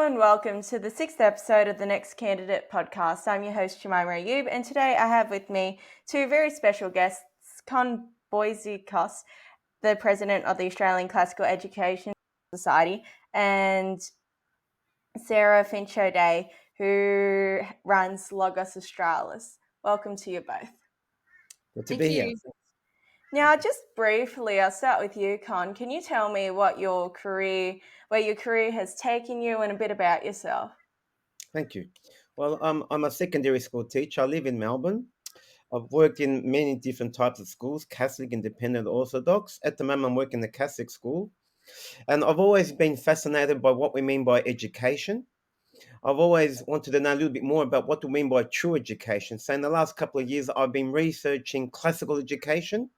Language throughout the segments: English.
and welcome to the 6th episode of the Next Candidate podcast. I'm your host, Jemima Ayoub, and today I have with me two very special guests, Kon Bouzikos, the president of the Australian Classical Education Society, and Sarah Flynn-O'Dea, who runs Logos Australis. Welcome to you both. Good to Thank be you. here. Now, just briefly, I'll start with you, Kon. Can you tell me where your career has taken you and a bit about yourself? Thank you. Well, I'm a secondary school teacher. I live in Melbourne. I've worked in many different types of schools, Catholic, Independent, Orthodox. At the moment, I'm working in a Catholic school. And I've always been fascinated by what we mean by education. I've always wanted to know a little bit more about what we mean by true education. So in the last couple of years, I've been researching classical education.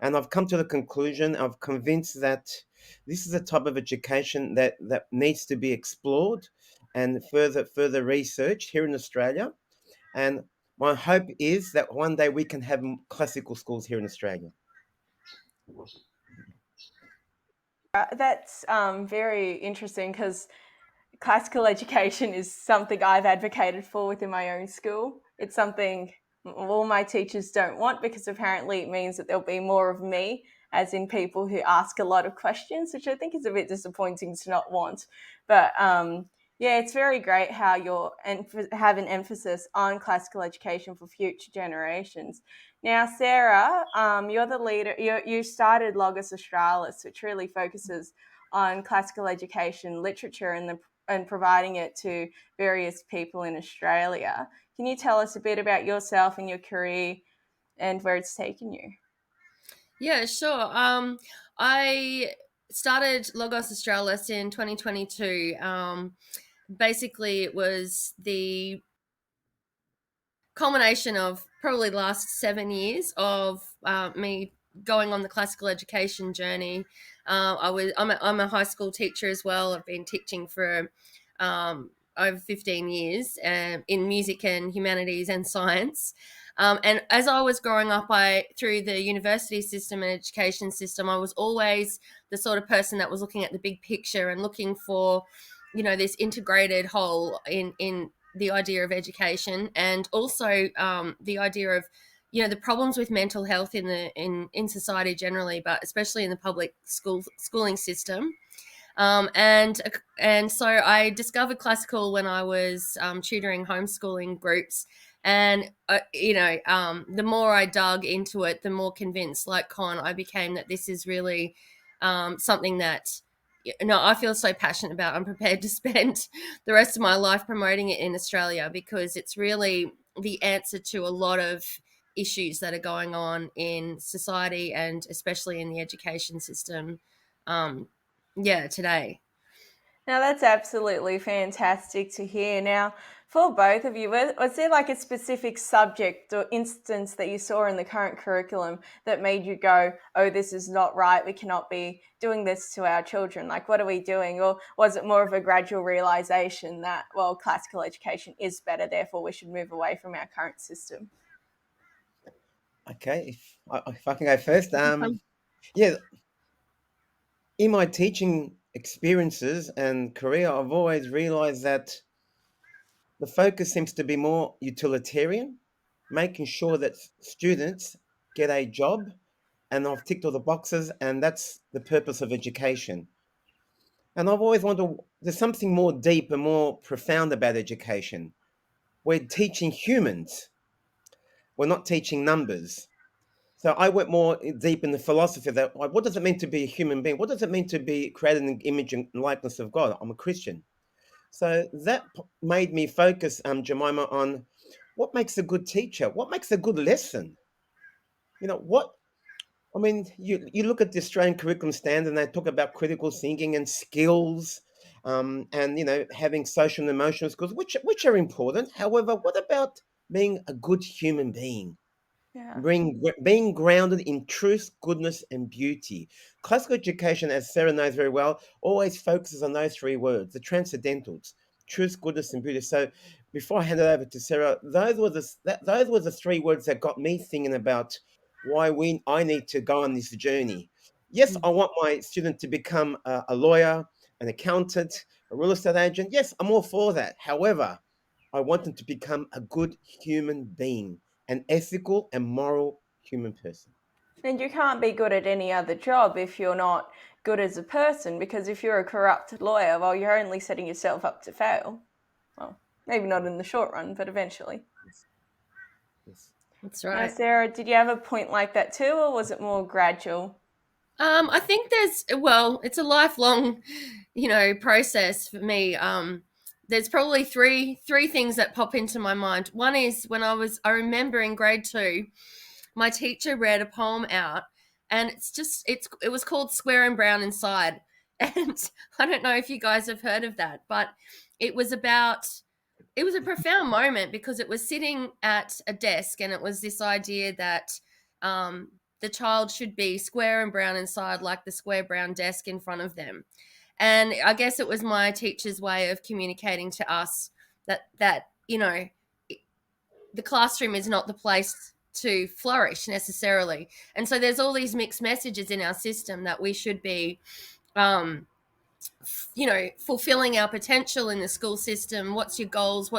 And I've come to the conclusion, I've convinced that this is a type of education that needs to be explored and further researched here in Australia. And my hope is that one day we can have classical schools here in Australia. That's very interesting because classical education is something I've advocated for within my own school. It's something all my teachers don't want because apparently it means that there'll be more of me, as in people who ask a lot of questions, which I think is a bit disappointing to not want. But yeah, it's very great how you're have an emphasis on classical education for future generations. Now, Sarah, you're the leader. You started Logos Australis, which really focuses on classical education literature and providing it to various people in Australia. Can you tell us a bit about yourself and your career and where it's taken you? Yeah, sure. I started Logos Australis in 2022. Basically, it was the culmination of probably the last 7 years of me going on the classical education journey. I'm a high school teacher as well. I've been teaching for over 15 years in music and humanities and science. And as I was growing up, through the university system and education system, I was always the sort of person that was looking at the big picture and looking for, this integrated whole in the idea of education, and also the idea of the problems with mental health in society generally, but especially in the public schooling system. And so I discovered classical when I was tutoring homeschooling groups. And the more I dug into it, the more convinced, like Con, I became that this is really something that I feel so passionate about. I'm prepared to spend the rest of my life promoting it in Australia, because it's really the answer to a lot of issues that are going on in society, and especially in the education system today. Now, that's absolutely fantastic to hear. Now, for both of you, was there like a specific subject or instance that you saw in the current curriculum that made you go, oh, this is not right, we cannot be doing this to our children? Like, what are we doing? Or was it more of a gradual realization that, well, classical education is better, therefore we should move away from our current system? Okay, if I can go first. Yeah, in my teaching experiences and career, I've always realized that the focus seems to be more utilitarian, making sure that students get a job, and I've ticked all the boxes, and that's the purpose of education. And I've always wondered, there's something more deep and more profound about education. We're teaching humans, we're not teaching numbers. So I went more deep in the philosophy of that. Like, what does it mean to be a human being? What does it mean to be created in the image and likeness of God? I'm a Christian. So that made me focus, Jemima, on what makes a good teacher? What makes a good lesson? What I mean, you look at the Australian curriculum standard, and they talk about critical thinking and skills, and having social and emotional skills, which are important. However, what about being a good human being? Yeah. Being grounded in truth, goodness, and beauty. Classical education, as Sarah knows very well, always focuses on those three words, the transcendentals: truth, goodness, and beauty. So, before I hand it over to Sarah, those were the three words that got me thinking about why I need to go on this journey. Yes, I want my student to become a lawyer, an accountant, a real estate agent. Yes, I'm all for that. However, I want them to become a good human being, an ethical and moral human person. And you can't be good at any other job if you're not good as a person, because if you're a corrupt lawyer, well, you're only setting yourself up to fail. Well, maybe not in the short run, but eventually. Yes. Yes. That's Now, right. Sarah, did you have a point like that too, or was it more gradual? I think it's a lifelong, process for me. There's probably three things that pop into my mind. One is when I remember in grade 2, my teacher read a poem out, and it was called Square and Brown Inside. And I don't know if you guys have heard of that, but it was about it was a profound moment because it was sitting at a desk, and it was this idea that um, the child should be square and brown inside, like the square brown desk in front of them. And I guess it was my teacher's way of communicating to us that the classroom is not the place to flourish necessarily. And so there's all these mixed messages in our system that we should be um, fulfilling our potential in the school system. What's your goals?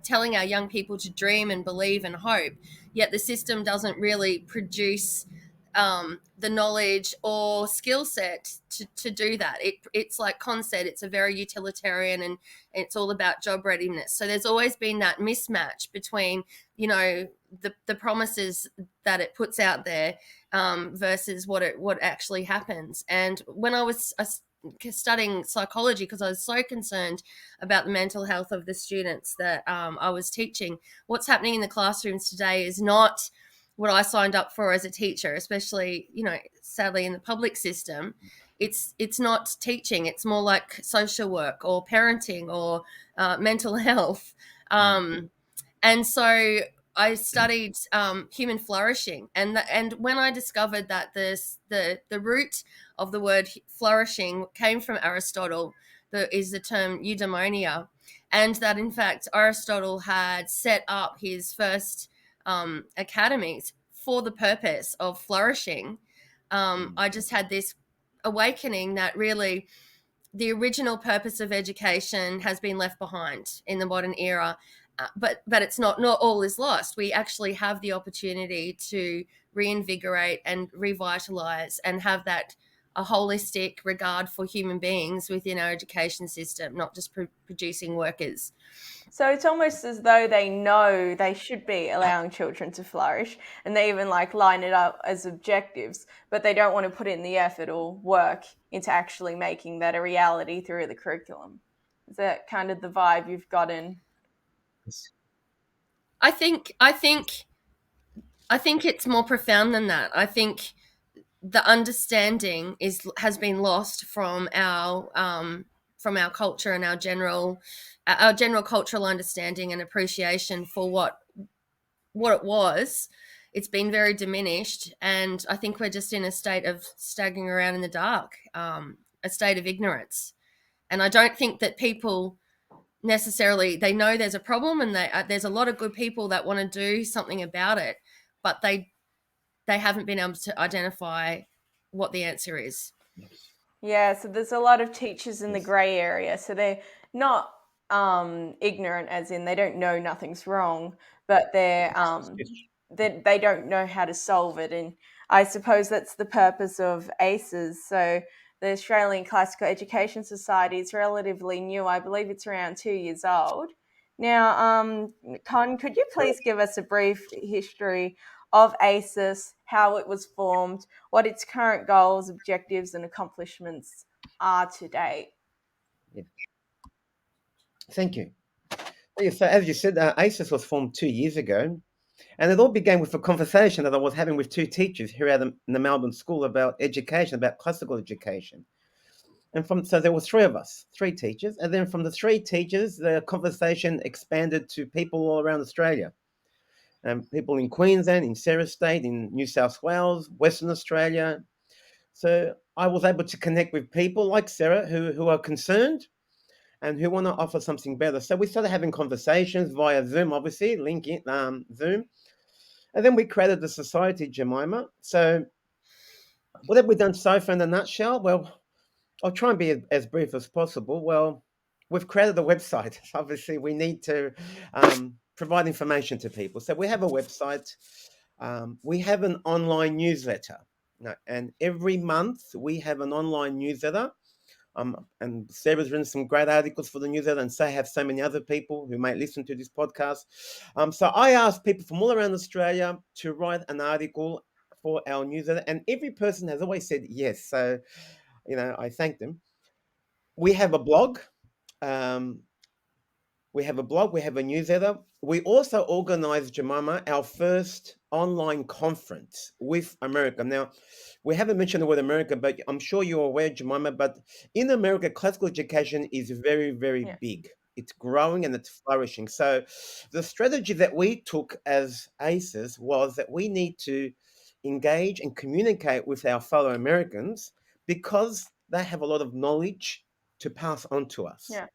Telling our young people to dream and believe and hope. Yet the system doesn't really produce the knowledge or skill set to do that. It's like Con said, it's a very utilitarian, and it's all about job readiness. So there's always been that mismatch between, the promises that it puts out there versus what actually happens. And when I was studying psychology, because I was so concerned about the mental health of the students that I was teaching, what's happening in the classrooms today is not what I signed up for as a teacher, especially, sadly in the public system. It's not teaching. It's more like social work or parenting or mental health. And so I studied human flourishing, and when I discovered that the root of the word flourishing came from Aristotle, is the term eudaimonia, and that in fact Aristotle had set up his first academies for the purpose of flourishing. I just had this awakening that really the original purpose of education has been left behind in the modern era. But it's not all is lost. We actually have the opportunity to reinvigorate and revitalize and have that a holistic regard for human beings within our education system, not just producing workers. So it's almost as though they know they should be allowing children to flourish, and they even like line it up as objectives, but they don't want to put in the effort or work into actually making that a reality through the curriculum. Is that kind of the vibe you've gotten? Yes. I think it's more profound than that. I think the understanding has been lost from our culture and our general cultural understanding and appreciation for what it was. It's been very diminished, and I think we're just in a state of staggering around in the dark, a state of ignorance. And I don't think that people necessarily, they know there's a problem, and there's a lot of good people that want to do something about it, but they haven't been able to identify what the answer is. Yeah, so there's a lot of teachers in the Yes. grey area. So they're not ignorant, as in they don't know nothing's wrong, but Yes. they don't know how to solve it. And I suppose that's the purpose of ACES. So the Australian Classical Education Society is relatively new. I believe it's around 2 years old. Now, Con, could you please give us a brief history of ACES, how it was formed, what its current goals, objectives, and accomplishments are to date? Yeah. Thank you. Yeah, so as you said, ACES was formed 2 years ago, and it all began with a conversation that I was having with two teachers here in the Melbourne School about education, about classical education. And so there were three of us, three teachers, and then from the three teachers, the conversation expanded to people all around Australia, people in Queensland, in Sarah State, in New South Wales, Western Australia. So I was able to connect with people like Sarah who are concerned and who want to offer something better. So we started having conversations via Zoom, obviously, linking Zoom. And then we created the society, Jemima. So what have we done so far in a nutshell? Well, I'll try and be as brief as possible. Well, we've created a website. Obviously, we need to provide information to people. So we have a website. We have an online newsletter. And every month we have an online newsletter. And Sarah's written some great articles for the newsletter, and so have so many other people who may listen to this podcast. So I asked people from all around Australia to write an article for our newsletter, and every person has always said yes. So, I thank them. We have a blog. Um, we have a newsletter. We also organized, Jemima, our first online conference with America. Now, we haven't mentioned the word America, but I'm sure you're aware, Jemima, but in America, classical education is very, very Yeah. big. It's growing and it's flourishing. So the strategy that we took as ACEs was that we need to engage and communicate with our fellow Americans because they have a lot of knowledge to pass on to us. Yeah.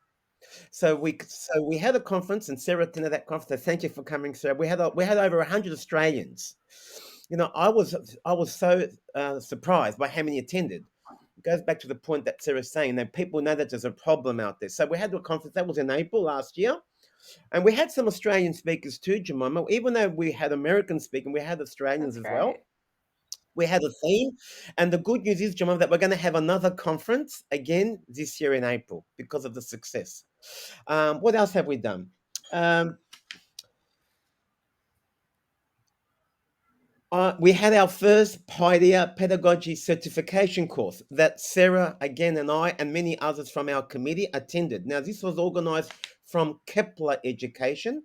So we had a conference, and Sarah attended that conference. So thank you for coming, Sarah. We had over 100 Australians. I was so surprised by how many attended. It goes back to the point that Sarah's saying that people know that there's a problem out there. So we had a conference that was in April last year, and we had some Australian speakers too, Jemima. Even though we had American speaking, we had Australians That's as great. well. We had a theme, and the good news is, Jemima, that we're going to have another conference again this year in April because of the success. What else have we done? Um, we had our first Pioneer Pedagogy certification course that Sarah, again, and I, and many others from our committee attended. Now, this was organized from Kepler Education.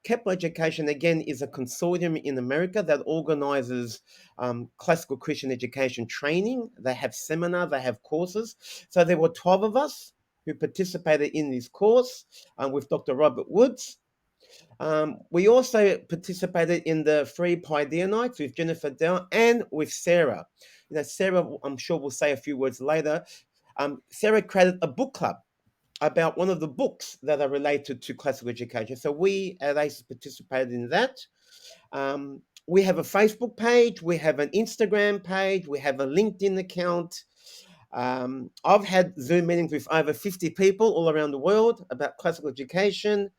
Kepler Education, again, is a consortium in America that organizes classical Christian education training. They have seminars, they have courses. So there were 12 of us who participated in this course with Dr. Robert Woods. We also participated in the free Pioneer Nights with Jennifer Dell and with Sarah. Sarah, I'm sure will say a few words later. Sarah created a book club about one of the books that are related to classical education. So we at ACE participated in that. We have a Facebook page, we have an Instagram page, we have a LinkedIn account. I've had Zoom meetings with over 50 people all around the world about classical education.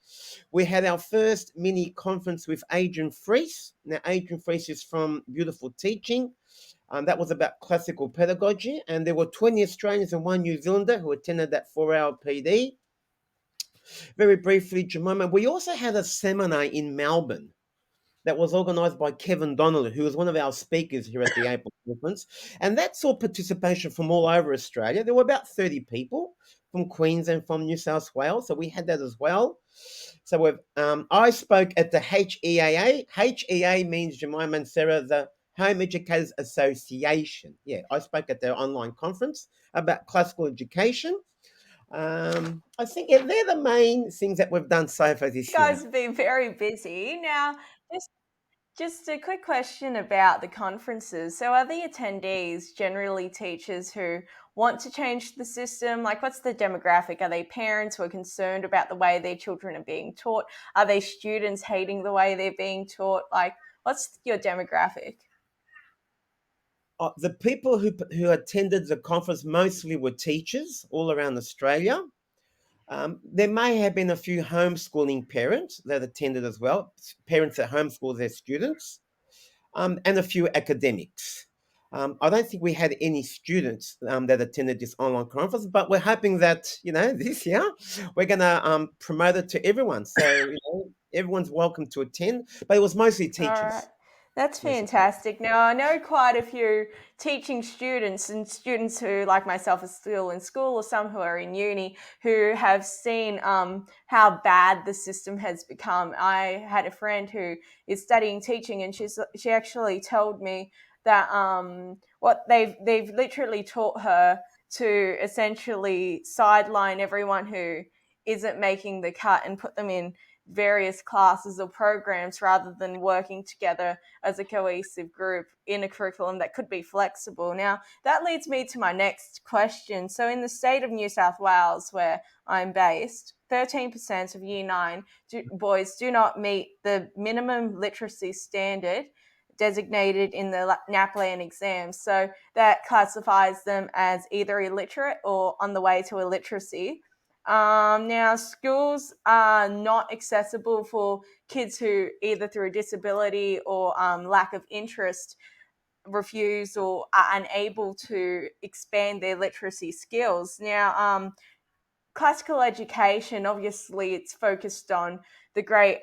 We had our first mini conference with Adrian Fries. Now, Adrian Fries is from Beautiful Teaching. That was about classical pedagogy, and there were 20 Australians and one New Zealander who attended that 4-hour PD. Very briefly, Jemima, we also had a seminar in Melbourne that was organised by Kevin Donnelly, who was one of our speakers here at the April conference. And that saw participation from all over Australia. There were about 30 people from Queensland, from New South Wales. So we had that as well. So I spoke at the HEAA. HEA means, Jemima and Sarah, the Home Educators Association. Yeah, I spoke at their online conference about classical education. I think they're the main things that we've done so far You this guys year. have been very busy. Now, just just a quick question about the conferences. So, are the attendees generally teachers who want to change the system? Like, what's the demographic? Are they parents who are concerned about the way their children are being taught? Are they students hating the way they're being taught? Like, what's your demographic? The people who attended the conference mostly were teachers all around Australia. There may have been a few homeschooling parents that attended as well, parents that homeschool their students, and a few academics. I don't think we had any students that attended this online conference, but we're hoping that, this year we're going to promote it to everyone. So, everyone's welcome to attend, but it was mostly All right. teachers. That's Mostly. fantastic. Now, I know quite a few teaching students and students who, like myself, are still in school or some who are in uni who have seen how bad the system has become. I had a friend who is studying teaching, and she actually told me that what they've literally taught her to essentially sideline everyone who isn't making the cut and put them in various classes or programs rather than working together as a cohesive group in a curriculum that could be flexible. Now, that leads me to my next question. So, in the state of New South Wales, where I'm based, 13% of Year 9 boys do not meet the minimum literacy standard designated in the NAPLAN exams. So that classifies them as either illiterate or on the way to illiteracy. Now, schools are not accessible for kids who, either through disability or lack of interest, refuse or are unable to expand their literacy skills. Now, classical education, obviously, it's focused on the great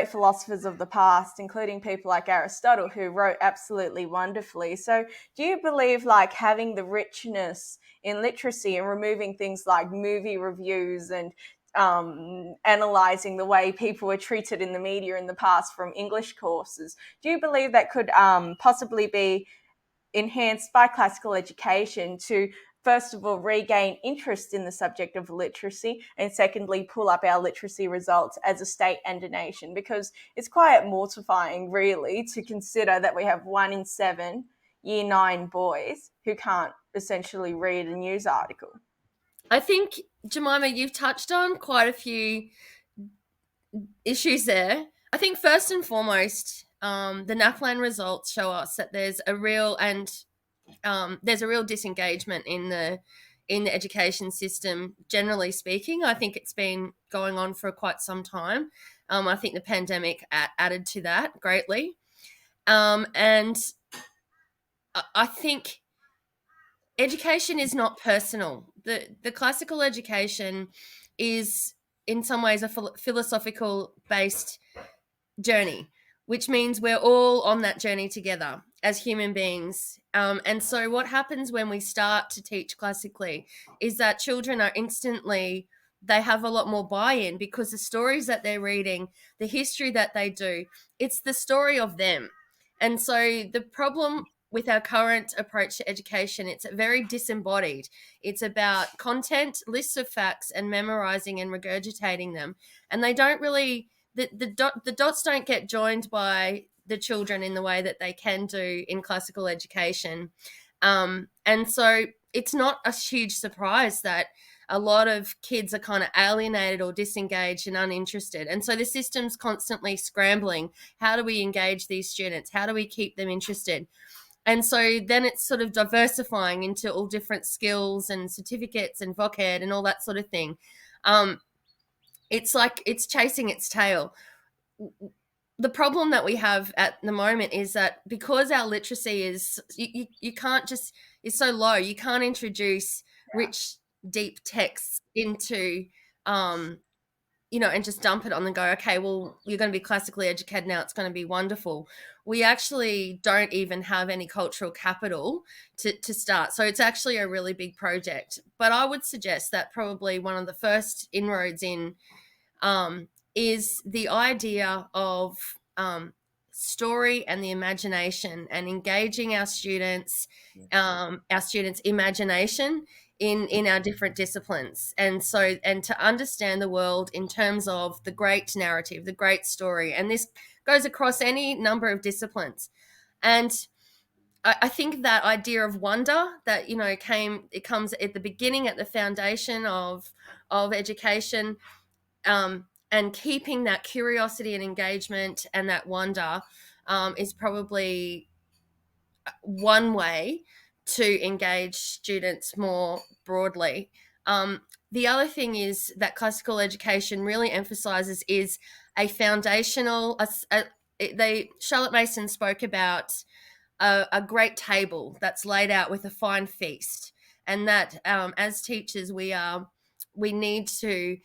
philosophers of the past, including people like Aristotle, who wrote absolutely wonderfully. So do you believe like having the richness in literacy and removing things like movie reviews and analyzing the way people were treated in the media in the past from English courses, do you believe that could possibly be enhanced by classical education to, first of all, regain interest in the subject of literacy, and secondly, pull up our literacy results as a state and a nation? Because it's quite mortifying, really, to consider that we have 1 in 7 year 9 boys who can't essentially read a news article. I think, Jemima, you've touched on quite a few issues there. I think first and foremost, the NAPLAN results show us that there's a real disengagement in the education system, generally speaking. I think it's been going on for quite some time. I think the pandemic added to that greatly. And I think education is not personal. The classical education is in some ways a philosophical based journey, which means we're all on that journey together as human beings. And so what happens when we start to teach classically is that children are instantly, they have a lot more buy-in, because the stories that they're reading, the history that they do, it's the story of them. And so the problem with our current approach to education, it's very disembodied. It's about content, lists of facts, and memorizing and regurgitating them. And they don't really, the dots don't get joined by the children in the way that they can do in classical education. And so it's not a huge surprise that a lot of kids are kind of alienated or disengaged and uninterested. And so the system's constantly scrambling. How do we engage these students? How do we keep them interested? And so then it's sort of diversifying into all different skills and certificates and vocab and all that sort of thing. It's like it's chasing its tail. The problem that we have at the moment is that because our literacy is, you can't just, is so low, you can't introduce rich, deep texts into, and just dump it on and go, okay, well, you're going to be classically educated now, it's going to be wonderful. We actually don't even have any cultural capital to start. So it's actually a really big project. But I would suggest that probably one of the first inroads in is the idea of story and the imagination, and engaging our students' imagination in our different disciplines. And to understand the world in terms of the great narrative, the great story. And this goes across any number of disciplines. And I think that idea of wonder that, it comes at the beginning, at the foundation of education, and keeping that curiosity and engagement and that wonder is probably one way to engage students more broadly. The other thing is that classical education really emphasizes is a foundational, Charlotte Mason spoke about a great table that's laid out with a fine feast, and that as teachers we need to,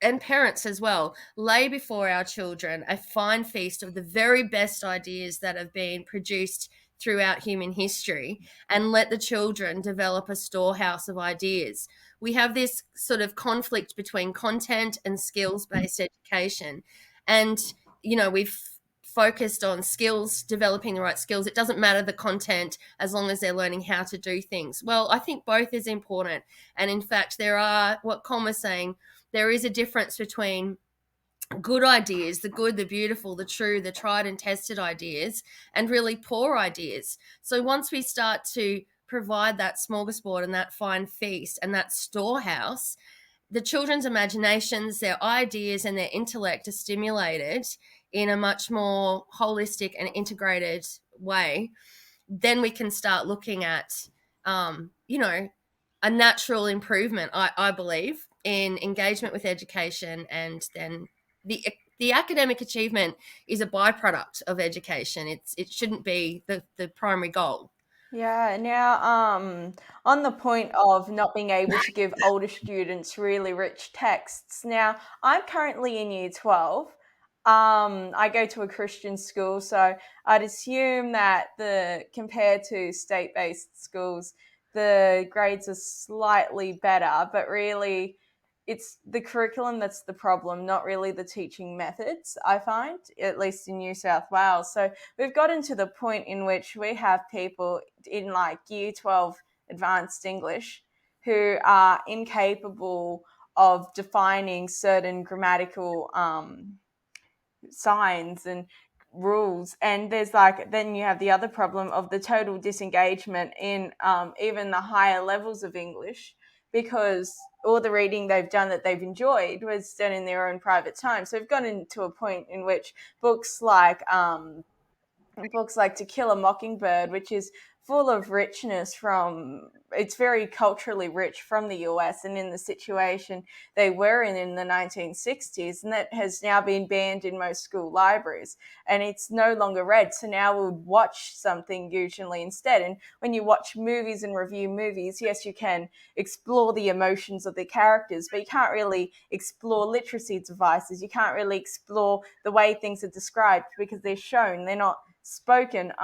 and parents as well, lay before our children a fine feast of the very best ideas that have been produced throughout human history, and let the children develop a storehouse of ideas. We have this sort of conflict between content and skills-based education. And, we've focused on skills, developing the right skills. It doesn't matter the content as long as they're learning how to do things. Well, I think both is important. And in fact, there are, what Kon was saying, there is a difference between good ideas, the good, the beautiful, the true, the tried and tested ideas, and really poor ideas. So once we start to provide that smorgasbord and that fine feast and that storehouse, the children's imaginations, their ideas, and their intellect are stimulated in a much more holistic and integrated way, then we can start looking at, you know, a natural improvement, I believe, in engagement with education. And then the academic achievement is a byproduct of education. It shouldn't be the primary goal. Yeah, now on the point of not being able to give older students really rich texts. Now, I'm currently in year 12. I go to a Christian school, so I'd assume that the compared to state-based schools, the grades are slightly better, but really it's the curriculum that's the problem, not really the teaching methods, I find, at least in New South Wales. So we've gotten to the point in which we have people in like year 12 advanced English who are incapable of defining certain grammatical signs and rules. And there's like, then you have the other problem of the total disengagement in even the higher levels of English, because all the reading they've done that they've enjoyed was done in their own private time. So we've gotten to a point in which books like To Kill a Mockingbird, which is full of richness from, it's very culturally rich from the US and in the situation they were in the 1960s, and that has now been banned in most school libraries and it's no longer read. So now we'll watch something usually instead. And when you watch movies and review movies, yes, you can explore the emotions of the characters, but you can't really explore literacy devices. You can't really explore the way things are described because they're shown, they're not spoken.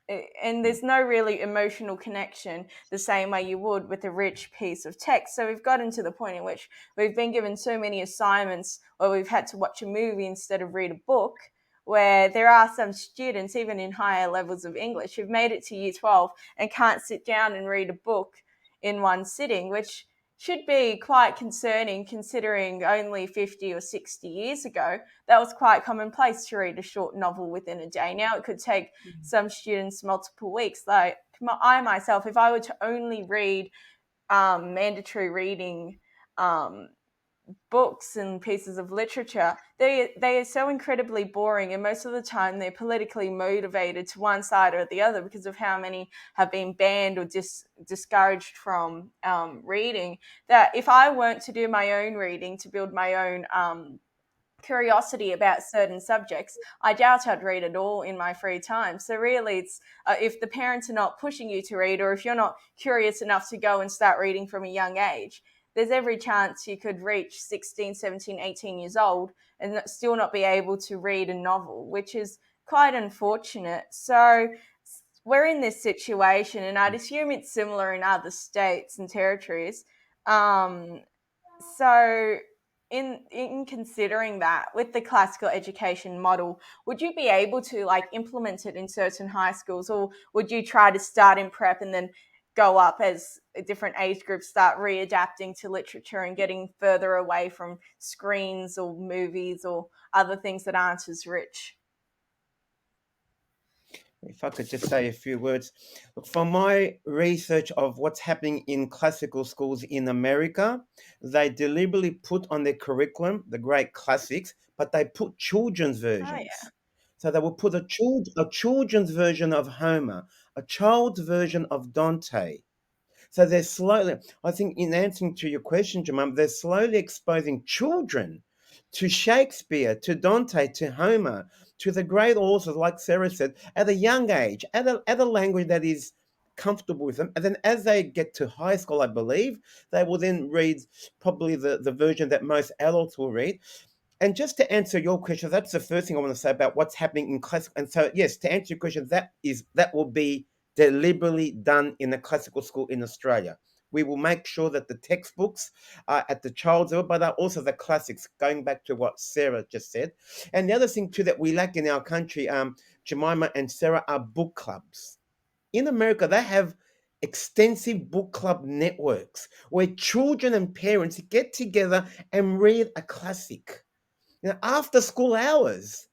And there's no really emotional connection the same way you would with a rich piece of text. So we've gotten to the point in which we've been given so many assignments where we've had to watch a movie instead of read a book, where there are some students, even in higher levels of English, who've made it to year 12 and can't sit down and read a book in one sitting, which should be quite concerning considering only 50 or 60 years ago that was quite commonplace to read a short novel within a day. Now it could take some students multiple weeks. Like I myself, if I were to only read mandatory reading books and pieces of literature, they are so incredibly boring, and most of the time they're politically motivated to one side or the other because of how many have been banned or discouraged from reading, that if I weren't to do my own reading to build my own curiosity about certain subjects, I doubt I'd read at all in my free time. So really it's if the parents are not pushing you to read, or if you're not curious enough to go and start reading from a young age, there's every chance you could reach 16, 17, 18 years old and still not be able to read a novel, which is quite unfortunate. So we're in this situation, and I'd assume it's similar in other states and territories. So in considering that with the classical education model, would you be able to like implement it in certain high schools, or would you try to start in prep and then go up as different age groups start readapting to literature and getting further away from screens or movies or other things that aren't as rich? If I could just say a few words. Look, from my research of what's happening in classical schools in America, they deliberately put on their curriculum the great classics, but they put children's Oh yeah. versions. So they will put a children's version of Homer, a child's version of Dante. So they're slowly, I think, in answering to your question, Jemima, they're slowly exposing children to Shakespeare, to Dante, to Homer, to the great authors, like Sarah said, at a young age, at a language that is comfortable with them. And then as they get to high school, I believe, they will then read probably the version that most adults will read. And just to answer your question, that's the first thing I want to say about what's happening in classical. And so, yes, to answer your question, that will be deliberately done in a classical school in Australia. We will make sure that the textbooks are at the child's level, but are also the classics, going back to what Sarah just said. And the other thing, too, that we lack in our country, Jemima and Sarah, are book clubs. In America, they have extensive book club networks where children and parents get together and read a classic, after school hours.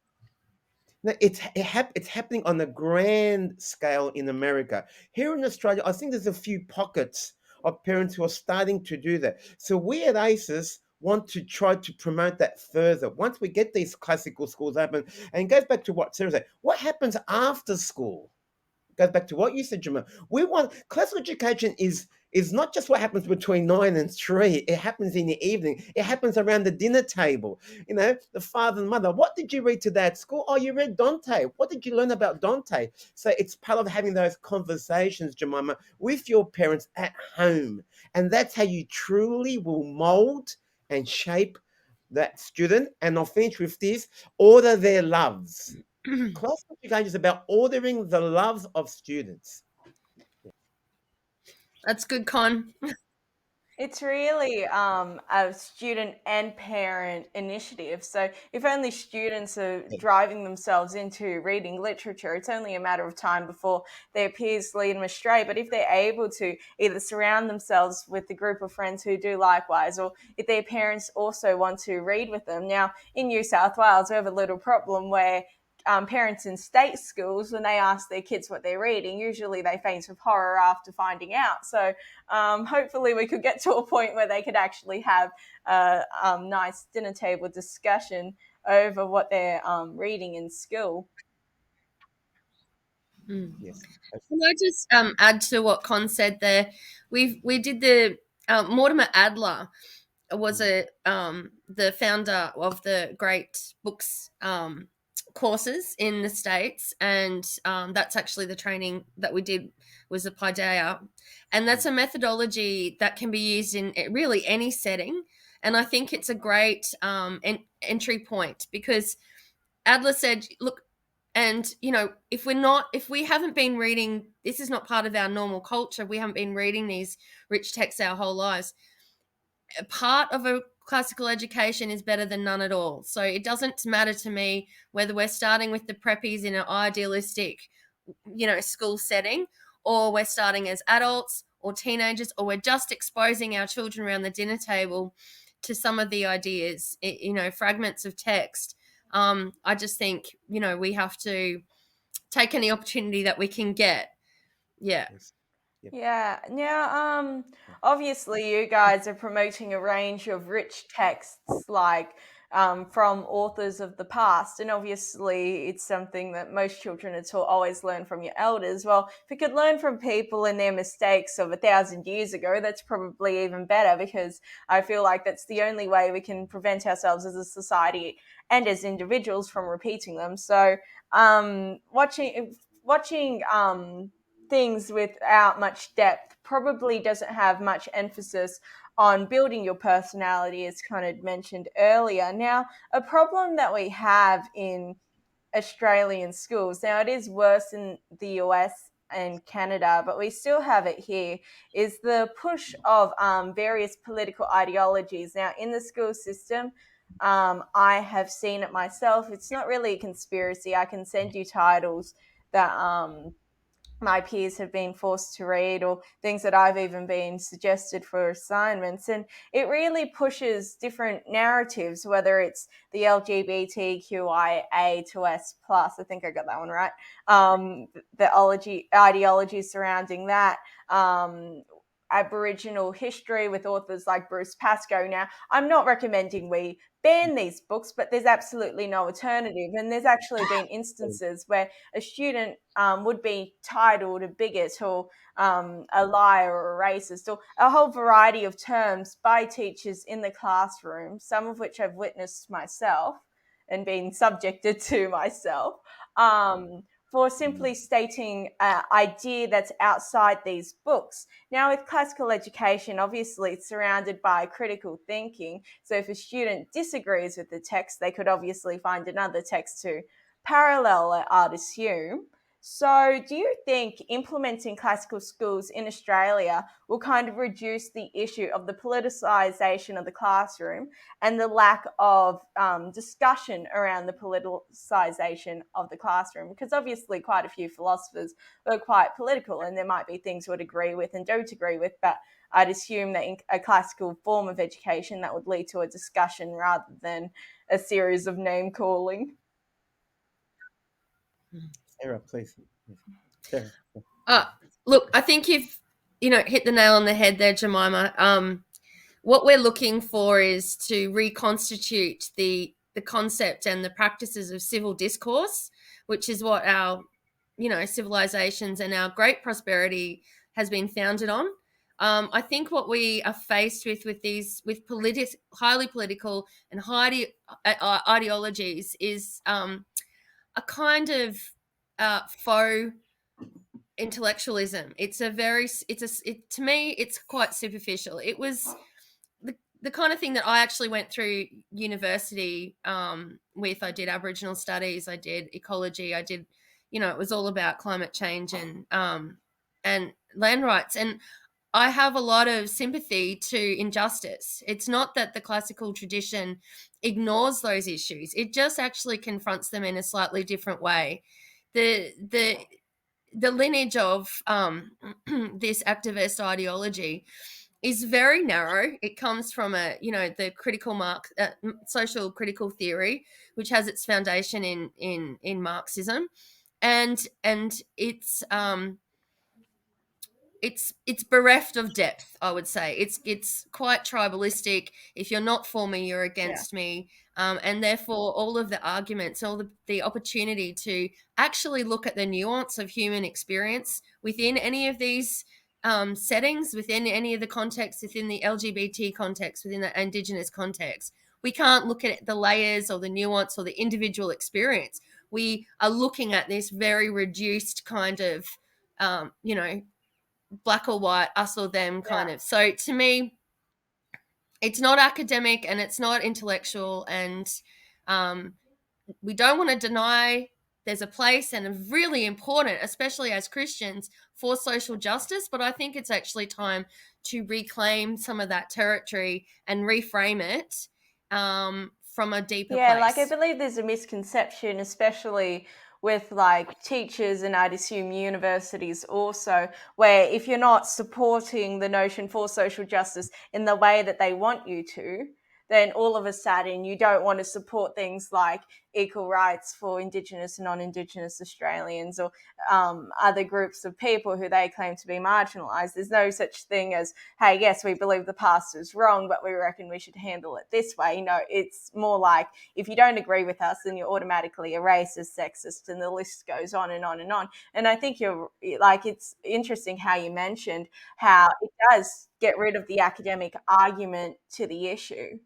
Now, it's happening on a grand scale in America. Here in Australia, I think there's a few pockets of parents who are starting to do that. So we at ACES want to try to promote that further. Once we get these classical schools open, and it goes back to what Sarah said, what happens after school? Goes back to what you said, Jemima. We want classical education is not just what happens between 9 and 3. It happens in the evening. It happens around the dinner table. You know, the father and mother. What did you read today at school? Oh, you read Dante. What did you learn about Dante? So it's part of having those conversations, Jemima, with your parents at home, and that's how you truly will mold and shape that student. And I'll finish with this: order their loves. Classical education is about ordering the loves of students. That's good, Con. It's really a student and parent initiative. So, if only students are driving themselves into reading literature, it's only a matter of time before their peers lead them astray. But if they're able to either surround themselves with a group of friends who do likewise, or if their parents also want to read with them. Now, in New South Wales, we have a little problem where parents in state schools, when they ask their kids what they're reading, usually they faint with horror after finding out. So hopefully we could get to a point where they could actually have a nice dinner table discussion over what they're reading in school. Yes. Can I just add to what Con said there? We did the Mortimer Adler was the founder of the Great Books courses in the States, and that's actually the training that we did was the Paideia, and that's a methodology that can be used in really any setting, and I think it's a great entry point because Adler said, look, and if we haven't been reading, this is not part of our normal culture, we haven't been reading these rich texts our whole lives. A part of a classical education is better than none at all. So it doesn't matter to me whether we're starting with the preppies in an idealistic, school setting, or we're starting as adults or teenagers, or we're just exposing our children around the dinner table to some of the ideas, fragments of text. I just think, we have to take any opportunity that we can get. Yeah. Yes. Yep. Yeah. Now, obviously, you guys are promoting a range of rich texts, like from authors of the past, and obviously, it's something that most children are taught always learn from your elders. Well, if we could learn from people and their mistakes of 1,000 years ago, that's probably even better because I feel like that's the only way we can prevent ourselves as a society and as individuals from repeating them. So, watching things without much depth probably doesn't have much emphasis on building your personality, as kind of mentioned earlier. Now, a problem that we have in Australian schools, now it is worse in the US and Canada, but we still have it here, is the push of various political ideologies. Now, in the school system, I have seen it myself. It's not really a conspiracy. I can send you titles that my peers have been forced to read, or things that I've even been suggested for assignments. And it really pushes different narratives, whether it's the LGBTQIA to S plus, I think I got that one right, the ideology surrounding that, Aboriginal history with authors like Bruce Pascoe. Now, I'm not recommending we ban these books, but there's absolutely no alternative. And there's actually been instances where a student would be titled a bigot or a liar or a racist, or a whole variety of terms by teachers in the classroom, some of which I've witnessed myself and been subjected to myself. For simply stating an idea that's outside these books. Now, with classical education, obviously it's surrounded by critical thinking. So if a student disagrees with the text, they could obviously find another text to parallel it, I'd assume. So do you think implementing classical schools in Australia will kind of reduce the issue of the politicisation of the classroom and the lack of discussion around the politicisation of the classroom? Because obviously quite a few philosophers were quite political, and there might be things we would agree with and don't agree with, but I'd assume that in a classical form of education that would lead to a discussion rather than a series of name calling. Sarah, please. Sarah. Uh, Look, I think hit the nail on the head there, Jemima. What we're looking for is to reconstitute the concept and the practices of civil discourse, which is what our civilizations and our great prosperity has been founded on. I think what we are faced with highly political and ideologies is a kind of faux intellectualism. To me, it's quite superficial. It was the kind of thing that I actually went through university with. I did Aboriginal studies, I did ecology, I did, it was all about climate change and land rights. And I have a lot of sympathy to injustice. It's not that the classical tradition ignores those issues; it just actually confronts them in a slightly different way. The lineage of this activist ideology is very narrow. It comes from the social critical theory, which has its foundation in Marxism, and it's bereft of depth. I would say it's quite tribalistic. If you're not for me, you're against me, and therefore all of the arguments, all the opportunity to actually look at the nuance of human experience within any of these settings, within any of the contexts, within the LGBT context, within the Indigenous context. We can't look at the layers or the nuance or the individual experience. We are looking at this very reduced kind of, black or white, us or them kind of. So to me, it's not academic and it's not intellectual, and we don't want to deny there's a place and a really important, especially as Christians, for social justice. But I think it's actually time to reclaim some of that territory and reframe it from a deeper place. Like I believe there's a misconception, especially with like teachers and I'd assume universities also, where if you're not supporting the notion for social justice in the way that they want you to, then all of a sudden you don't want to support things like equal rights for Indigenous and non-Indigenous Australians or other groups of people who they claim to be marginalised. There's no such thing as, hey, yes, we believe the past is wrong, but we reckon we should handle it this way. No, it's more like if you don't agree with us, then you're automatically a racist, sexist, and the list goes on and on and on. And I think it's interesting how you mentioned how it does get rid of the academic argument to the issue.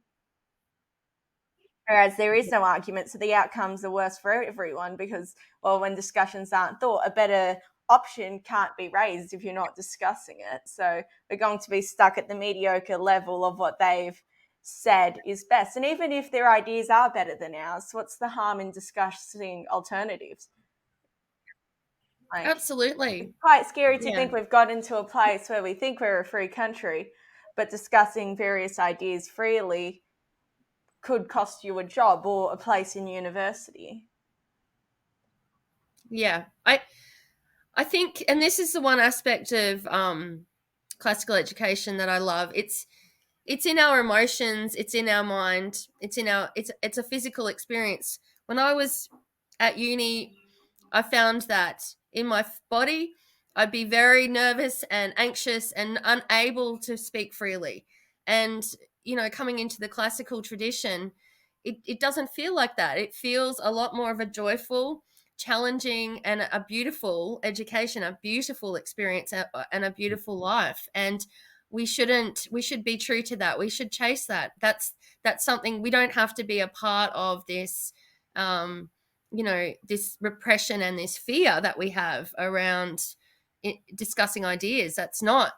Whereas there is no argument, so the outcomes are worse for everyone because, well, when discussions aren't thought, a better option can't be raised if you're not discussing it. So we're going to be stuck at the mediocre level of what they've said is best. And even if their ideas are better than ours, what's the harm in discussing alternatives? Absolutely. It's quite scary to think we've got into a place where we think we're a free country, but discussing various ideas freely could cost you a job or a place in university. Yeah, I think, and this is the one aspect of classical education that I love. It's in our emotions, it's in our mind, it's a physical experience. When I was at uni, I found that in my body, I'd be very nervous and anxious and unable to speak freely. And, coming into the classical tradition, it doesn't feel like that. It feels a lot more of a joyful, challenging, and a beautiful education, a beautiful experience, and a beautiful life. And we should be true to that. We should chase that. That's something. We don't have to be a part of this this repression and this fear that we have around discussing ideas. That's not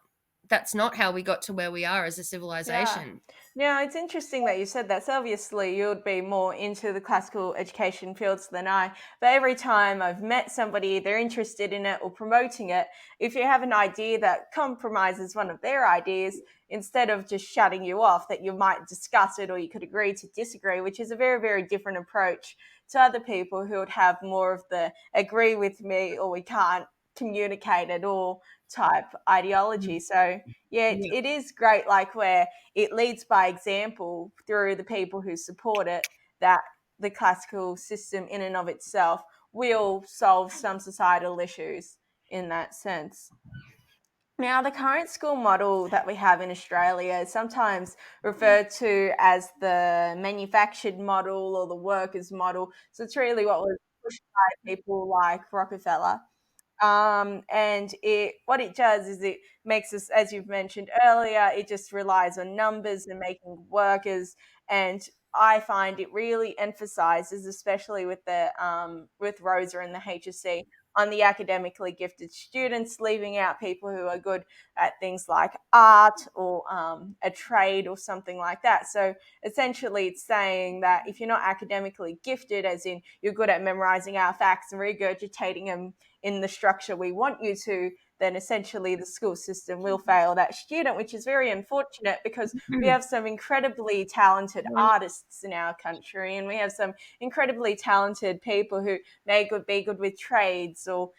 how we got to where we are as a civilization. Yeah, it's interesting that you said that. So obviously you'd be more into the classical education fields than I, but every time I've met somebody, they're interested in it or promoting it, if you have an idea that compromises one of their ideas, instead of just shutting you off, that you might discuss it or you could agree to disagree, which is a very, very different approach to other people who would have more of the agree with me or we can't communicate at all type ideology. So it is great, like where it leads by example through the people who support it, that the classical system in and of itself will solve some societal issues in that sense. Now, the current school model that we have in Australia is sometimes referred to as the manufactured model or the workers' model. So it's really what was pushed by people like Rockefeller. And it what it does is it makes us, as you've mentioned earlier, it just relies on numbers and making workers. And I find it really emphasizes, especially with the with Rosa and the HSC, on the academically gifted students, leaving out people who are good at things like art or a trade or something like that. So essentially, it's saying that if you're not academically gifted, as in you're good at memorizing our facts and regurgitating them in the structure we want you to, then essentially the school system will fail that student, which is very unfortunate because we have some incredibly talented artists in our country, and we have some incredibly talented people who may be good with trades or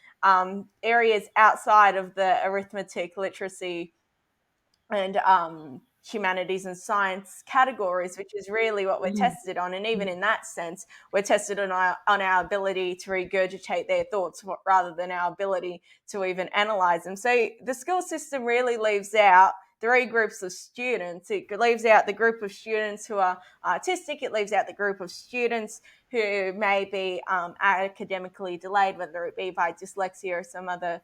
areas outside of the arithmetic, literacy, and humanities and science categories, which is really what we're tested on. And even in that sense, we're tested on our ability to regurgitate their thoughts rather than our ability to even analyze them. So the school system really leaves out three groups of students. It leaves out the group of students who are artistic. It leaves out the group of students who may be academically delayed, whether it be by dyslexia or some other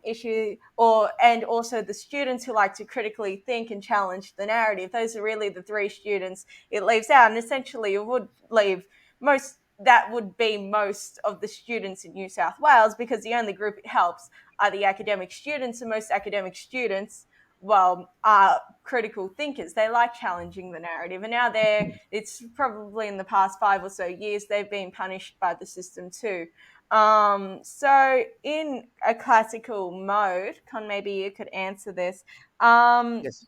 issue, or and also the students who like to critically think and challenge the narrative. Those are really the three students it leaves out, and essentially it would leave most that would be most of the students in New South Wales, because the only group it helps are the academic students, and most academic students, well, are critical thinkers. They like challenging the narrative, and now it's probably in the past 5 or so years they've been punished by the system too. So in a classical mode, Con, maybe you could answer this. Yes.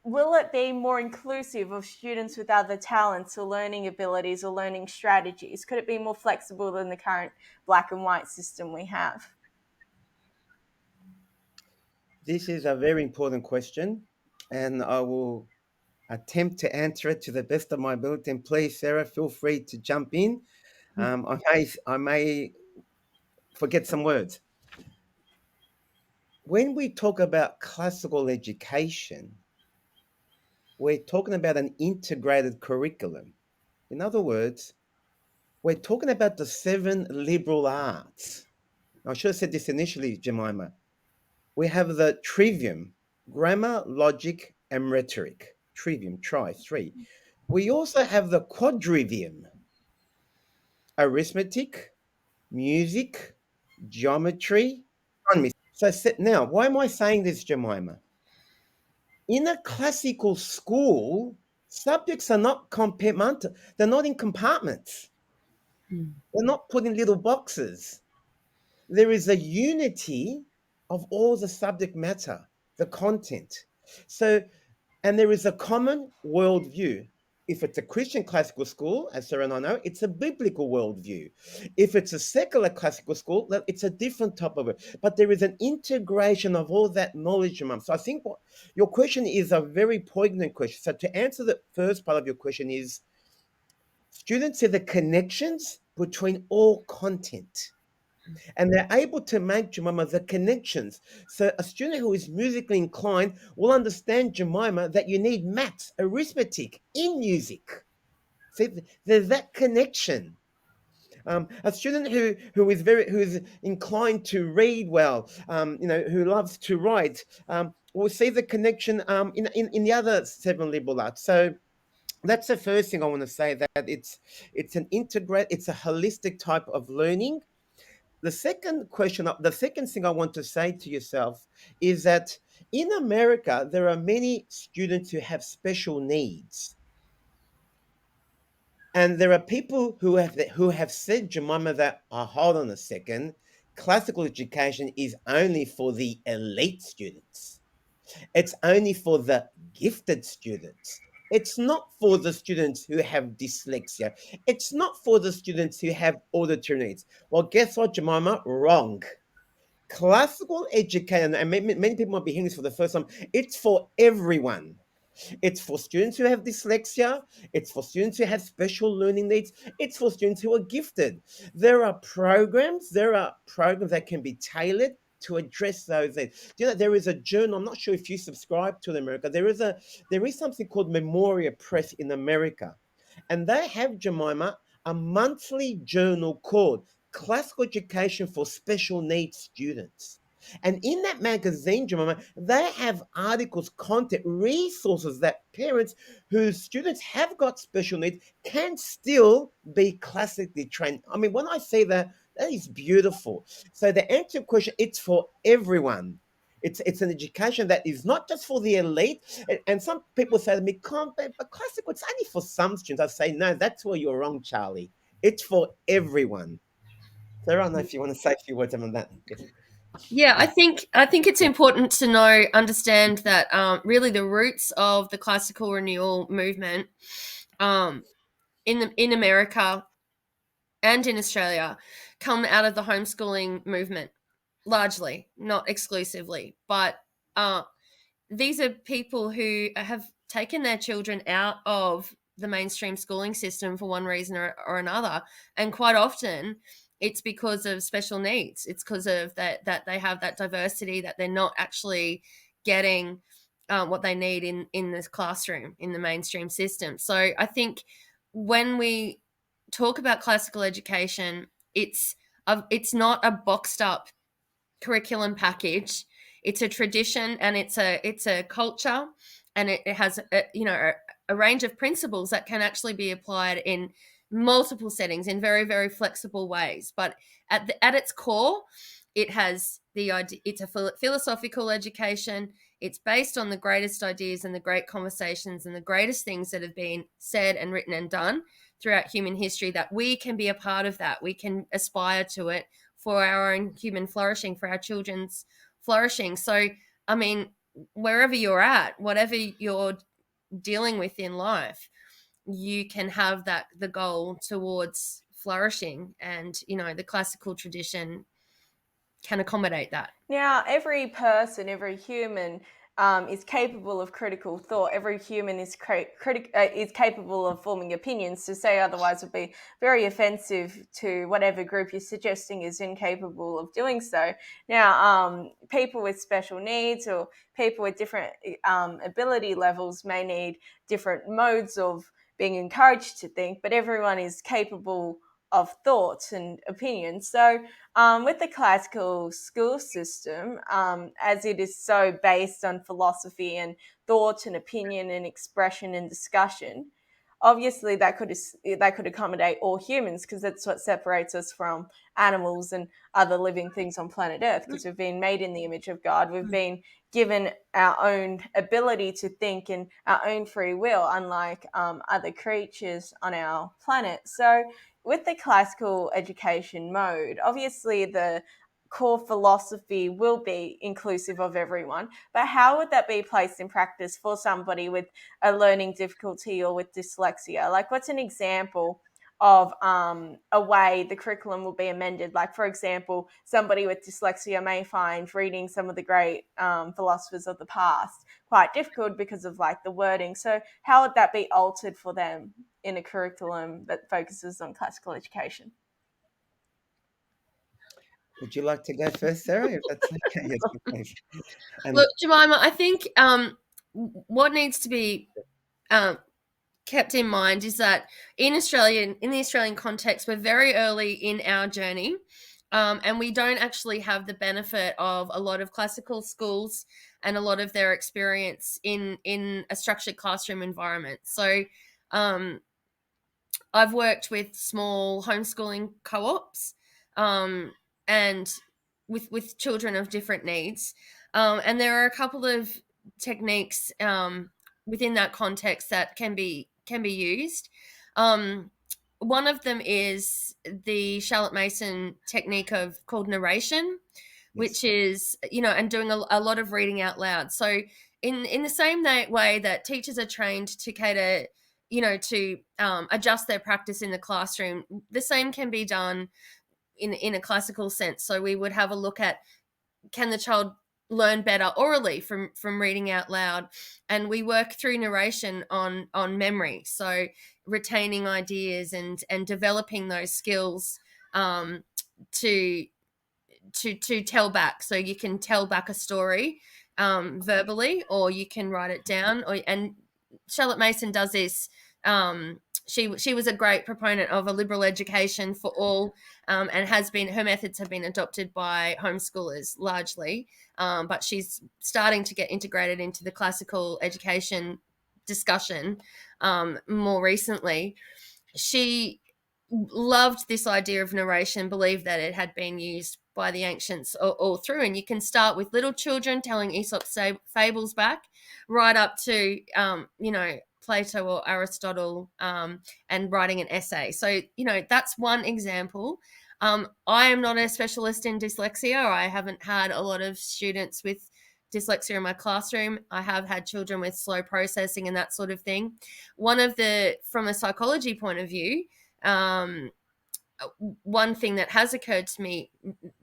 Will it be more inclusive of students with other talents or learning abilities or learning strategies? Could it be more flexible than the current black and white system we have? This is a very important question, and I will attempt to answer it to the best of my ability. And please, Sarah, feel free to jump in. I may forget some words. When we talk about classical education, we're talking about an integrated curriculum. In other words, we're talking about the seven liberal arts. I should have said this initially, Jemima. We have the trivium, grammar, logic, and rhetoric. Trivium, try, three. We also have the quadrivium, arithmetic, music, geometry, astronomy. So now, why am I saying this, Jemima? In a classical school, subjects are not compartmental. They're not in compartments. They're not put in little boxes. There is a unity of all the subject matter, the content. So, and there is a common worldview. If it's a Christian classical school, as Sarah and I know, it's a biblical worldview. If it's a secular classical school, well, it's a different type of it. But there is an integration of all that knowledge, Mum. So I think what your question is a very poignant question. So to answer the first part of your question is, students see the connections between all content, and they're able to make, Jemima, the connections. So a student who is musically inclined will understand, Jemima, that you need maths, arithmetic in music. See, there's that connection. A student who is inclined to read well, who loves to write, will see the connection in the other seven liberal arts. So that's the first thing I want to say, that it's a holistic type of learning. The second thing I want to say to yourself is that in America, there are many students who have special needs. And there are people who have said, Jemima, that, hold on a second, classical education is only for the elite students. It's only for the gifted students. It's not for the students who have dyslexia. It's not for the students who have auditory needs. Well, guess what, Jemima? Wrong. Classical education, and many people might be hearing this for the first time, it's for everyone. It's for students who have dyslexia. It's for students who have special learning needs. It's for students who are gifted. There are programs that can be tailored to address those needs. Do you know there is a journal? I'm not sure if you subscribe to the America. There is something called Memoria Press in America, and they have, Jemima, a monthly journal called Classical Education for Special Needs Students. And in that magazine, Jemima, they have articles, content, resources that parents whose students have got special needs can still be classically trained. I mean, when I say that, that is beautiful. So the answer to your question, it's for everyone. It's an education that is not just for the elite. And some people say to me, "Can't but classical, it's only for some students." I say, no, that's where you're wrong, Charlie. It's for everyone. So I don't know if you want to say a few words on that. Yes. Yeah, I think it's important to understand that really the roots of the classical renewal movement um, in America and in Australia come out of the homeschooling movement, largely, not exclusively. But uh, these are people who have taken their children out of the mainstream schooling system for one reason or another, and quite often it's because of special needs. It's because of that they have that diversity, that they're not actually getting what they need in this classroom in the mainstream system. So I think when we talk about classical education, it's not a boxed up curriculum package. It's a tradition, and it's a culture, and it has a range of principles that can actually be applied in multiple settings in very, very flexible ways. But at its core, it has the idea. It's a philosophical education. It's based on the greatest ideas and the great conversations and the greatest things that have been said and written and done throughout human history, that we can be a part of that. We can aspire to it for our own human flourishing, for our children's flourishing. So, I mean, wherever you're at, whatever you're dealing with in life, you can have the goal towards flourishing, and the classical tradition can accommodate that. Now, every person, every human is capable of critical thought. Every human is is capable of forming opinions. To say otherwise would be very offensive to whatever group you're suggesting is incapable of doing so. Now, people with special needs or people with different ability levels may need different modes of being encouraged to think, but everyone is capable of thoughts and opinions. So, with the classical school system, as it is so based on philosophy and thought and opinion and expression and discussion, obviously that could accommodate all humans, because that's what separates us from animals and other living things on planet Earth, because we've been made in the image of God. We've been given our own ability to think and our own free will, unlike other creatures on our planet. So with the classical education mode, obviously the core philosophy will be inclusive of everyone, but how would that be placed in practice for somebody with a learning difficulty or with dyslexia? Like, what's an example of a way the curriculum will be amended? Like, for example, somebody with dyslexia may find reading some of the great philosophers of the past quite difficult because of like the wording. So how would that be altered for them in a curriculum that focuses on classical education? Would you like to go first, Sarah? If that's okay, yes, please. And Look, Jemima, I think what needs to be um, kept in mind is that in the Australian context, we're very early in our journey, and we don't actually have the benefit of a lot of classical schools and a lot of their experience in a structured classroom environment. So, I've worked with small homeschooling co-ops, and with children of different needs, and there are a couple of techniques within that context that can be used. One of them is the Charlotte Mason technique of called narration, which yes, is and doing a lot of reading out loud. So in the same way that teachers are trained to cater to adjust their practice in the classroom, the same can be done in a classical sense. So we would have a look at, can the child learn better orally from reading out loud, and we work through narration on memory, so retaining ideas and developing those skills to to tell back. So you can tell back a story verbally, or you can write it down. And Charlotte Mason does this. She was a great proponent of a liberal education for all, and her methods have been adopted by homeschoolers largely, but she's starting to get integrated into the classical education discussion more recently. She loved this idea of narration, believed that it had been used by the ancients all through. And you can start with little children telling Aesop fables back, right up to, Plato or Aristotle, and writing an essay. So, that's one example. I am not a specialist in dyslexia. I haven't had a lot of students with dyslexia in my classroom. I have had children with slow processing and that sort of thing. From a psychology point of view, um, one thing that has occurred to me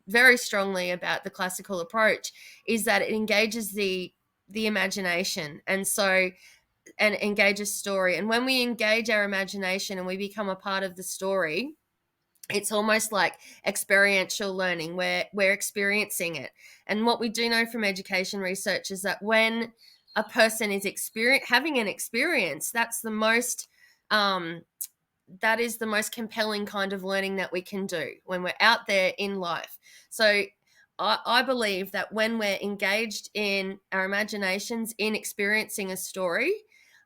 very strongly about the classical approach is that it engages the imagination, and engages story. And when we engage our imagination and we become a part of the story, it's almost like experiential learning, where we're experiencing it. And what we do know from education research is that when a person is having an experience, that is the most compelling kind of learning that we can do when we're out there in life. So I believe that when we're engaged in our imaginations, in experiencing a story,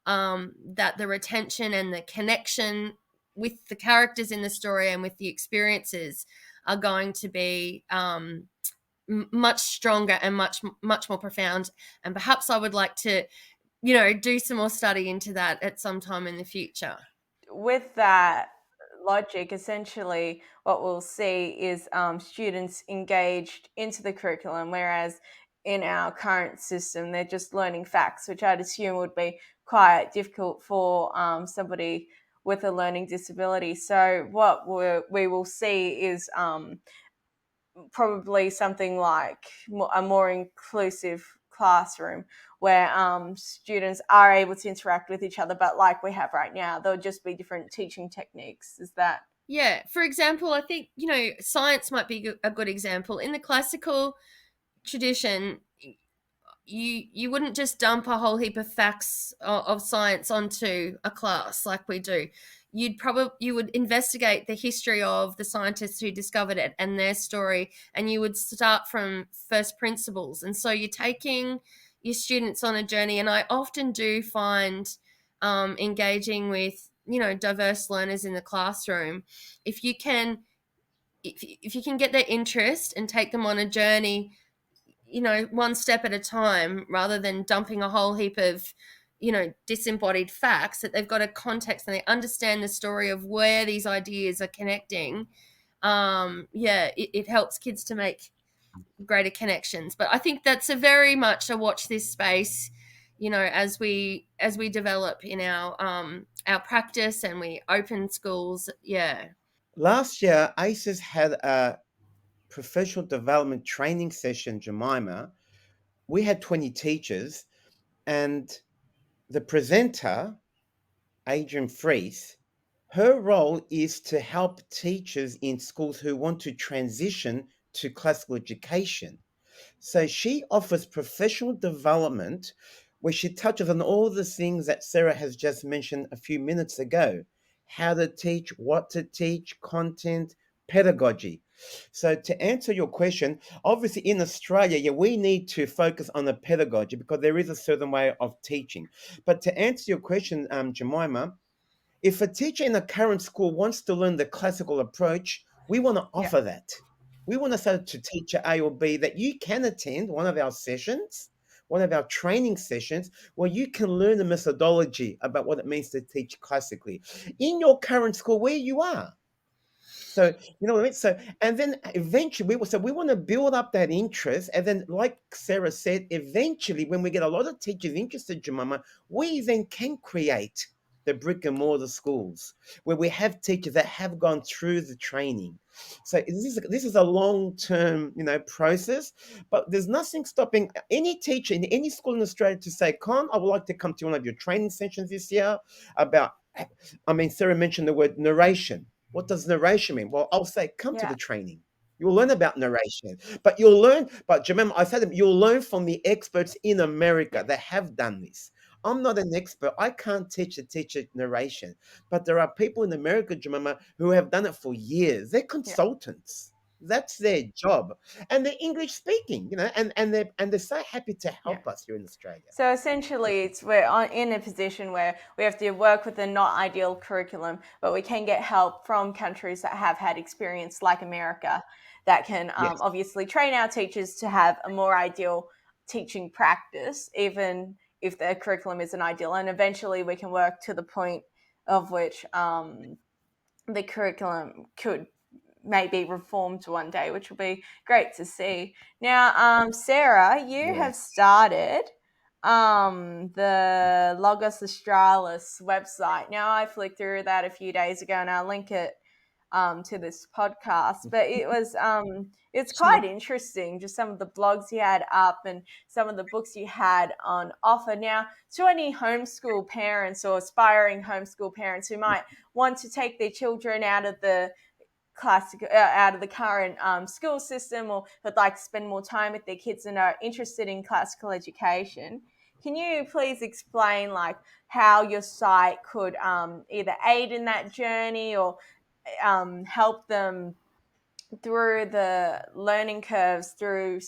that the retention and the connection with the characters in the story and with the experiences are going to be much stronger and much more profound. And perhaps I would like to, do some more study into that at some time in the future. With that logic, essentially what we'll see is students engaged into the curriculum, whereas in our current system they're just learning facts, which I'd assume would be quite difficult for somebody with a learning disability. So what we will see is probably something like a more inclusive classroom where students are able to interact with each other, but like we have right now, there'll just be different teaching techniques. Is that? Yeah. For example, I think, science might be a good example. In the classical tradition, you wouldn't just dump a whole heap of facts of science onto a class like we do. You would investigate the history of the scientists who discovered it and their story, and you would start from first principles. And so you're taking your students on a journey. And I often do find engaging with diverse learners in the classroom, if you can if you can get their interest and take them on a journey, one step at a time, rather than dumping a whole heap of disembodied facts, that they've got a context and they understand the story of where these ideas are connecting. It helps kids to make greater connections. But I think that's a very much a watch this space, as we develop in our practice and we open schools. Last year, ACES had a professional development training session, Jemima. We had 20 teachers, and the presenter, Adrian Fries, her role is to help teachers in schools who want to transition to classical education. So she offers professional development where she touches on all the things that Sarah has just mentioned a few minutes ago: how to teach, what to teach, content, pedagogy. So to answer your question, obviously in Australia, yeah, we need to focus on the pedagogy because there is a certain way of teaching. But to answer your question, Jemima, if a teacher in a current school wants to learn the classical approach, we want to Yeah. offer that. We want to say to teacher A or B that you can attend one of our sessions, one of our training sessions, where you can learn the methodology about what it means to teach classically in your current school where you are. So you know what I mean. So and then eventually, we want to build up that interest, and then, like Sarah said, eventually, when we get a lot of teachers interested, Jemima, we then can create the brick and mortar schools where we have teachers that have gone through the training. So this is a long term, process, but there's nothing stopping any teacher in any school in Australia to say, "Con, I would like to come to one of your training sessions this year about." I mean, Sarah mentioned the word narration. What does narration mean? Well, I'll say, come to Yeah. the training. You'll learn about narration, but you'll learn. But Jemima, I said you'll learn from the experts in America that have done this. I'm not an expert. I can't teach a teacher narration, but there are people in America, Jemima, who have done it for years. They're Yeah. consultants. That's their job, and they're English speaking, and they're so happy to Yeah. help us here in Australia. So essentially, we're in a position where we have to work with a not ideal curriculum, but we can get help from countries that have had experience, like America, that can Yes. obviously train our teachers to have a more ideal teaching practice, even if the curriculum isn't ideal. And eventually, we can work to the point of which the curriculum could maybe reformed one day, which will be great to see. Now, Sarah, you Yeah. have started the Logos Australis website. Now, I flicked through that a few days ago, and I'll link it to this podcast. But it's Sure. quite interesting, just some of the blogs you had up and some of the books you had on offer. Now, to any homeschool parents or aspiring homeschool parents who might want to take their children out of the out of the current school system, or would like to spend more time with their kids and are interested in classical education, can you please explain like how your site could either aid in that journey or help them through the learning curves through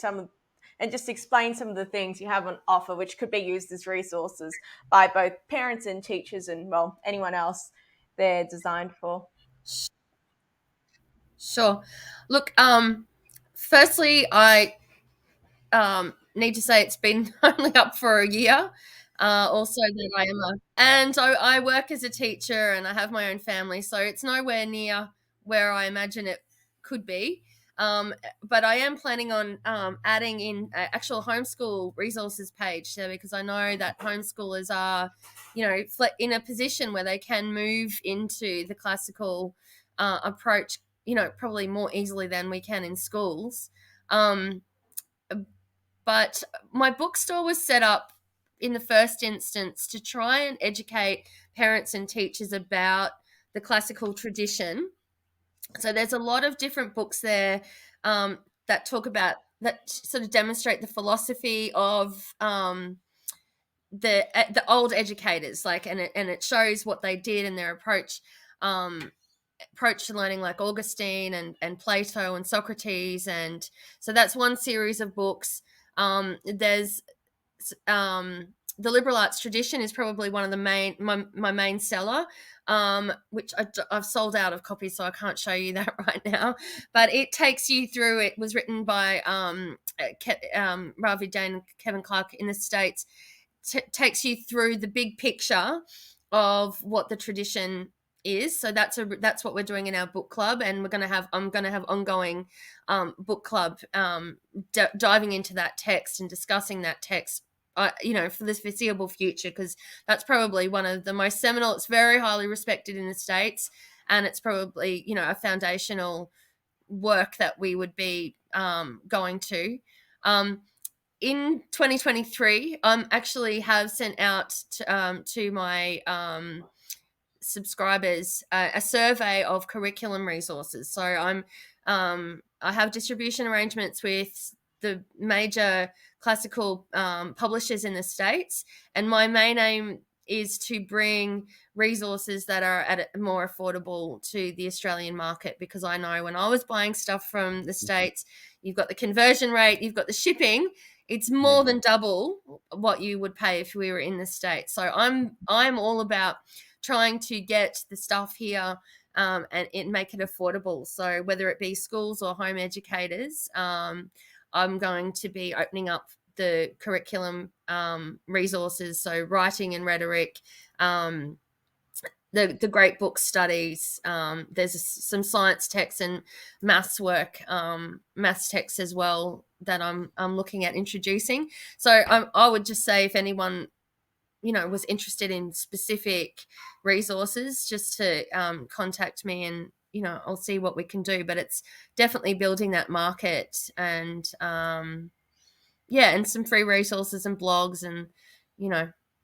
and just explain some of the things you have on offer which could be used as resources by both parents and teachers and, well, anyone else they're designed for? Sure. Look, firstly, I need to say it's been only up for a year. Also, that I am and I work as a teacher and I have my own family, so it's nowhere near where I imagine it could be. But I am planning on adding in an actual homeschool resources page, so because I know that homeschoolers are, in a position where they can move into the classical approach, probably more easily than we can in schools. Um, but my bookstore was set up in the first instance to try and educate parents and teachers about the classical tradition. So there's a lot of different books there that talk about, that sort of demonstrate the philosophy of the old educators, like, and it shows what they did and their approach to learning, like Augustine and Plato and Socrates. And so that's one series of books. There's the liberal arts tradition is probably one of the my main seller, which I've sold out of copies, so I can't show you that right now. But it takes you through. It was written by Ravi Jain and Kevin Clark in the States. Takes you through the big picture of what the tradition is. So that's what we're doing in our book club, and I'm going to have ongoing book club, diving into that text and discussing that text, for the foreseeable future, because that's probably one of the most seminal. It's very highly respected in the States, and it's probably a foundational work that we would be going to. In 2023, actually have sent out to my subscribers a survey of curriculum resources. So I have distribution arrangements with the major classical publishers in the States, and my main aim is to bring resources that are at a more affordable to the Australian market, because I know when I was buying stuff from the States, you've got the conversion rate, you've got the shipping. It's more than double what you would pay if we were in the States. So I'm all about trying to get the stuff here and make it affordable. So whether it be schools or home educators, I'm going to be opening up the curriculum resources. So writing and rhetoric, the great book studies. There's some science texts and maths work, maths texts as well, that I'm looking at introducing. So I would just say, if anyone was interested in specific resources, just to contact me, and I'll see what we can do. But it's definitely building that market, and and some free resources and blogs, and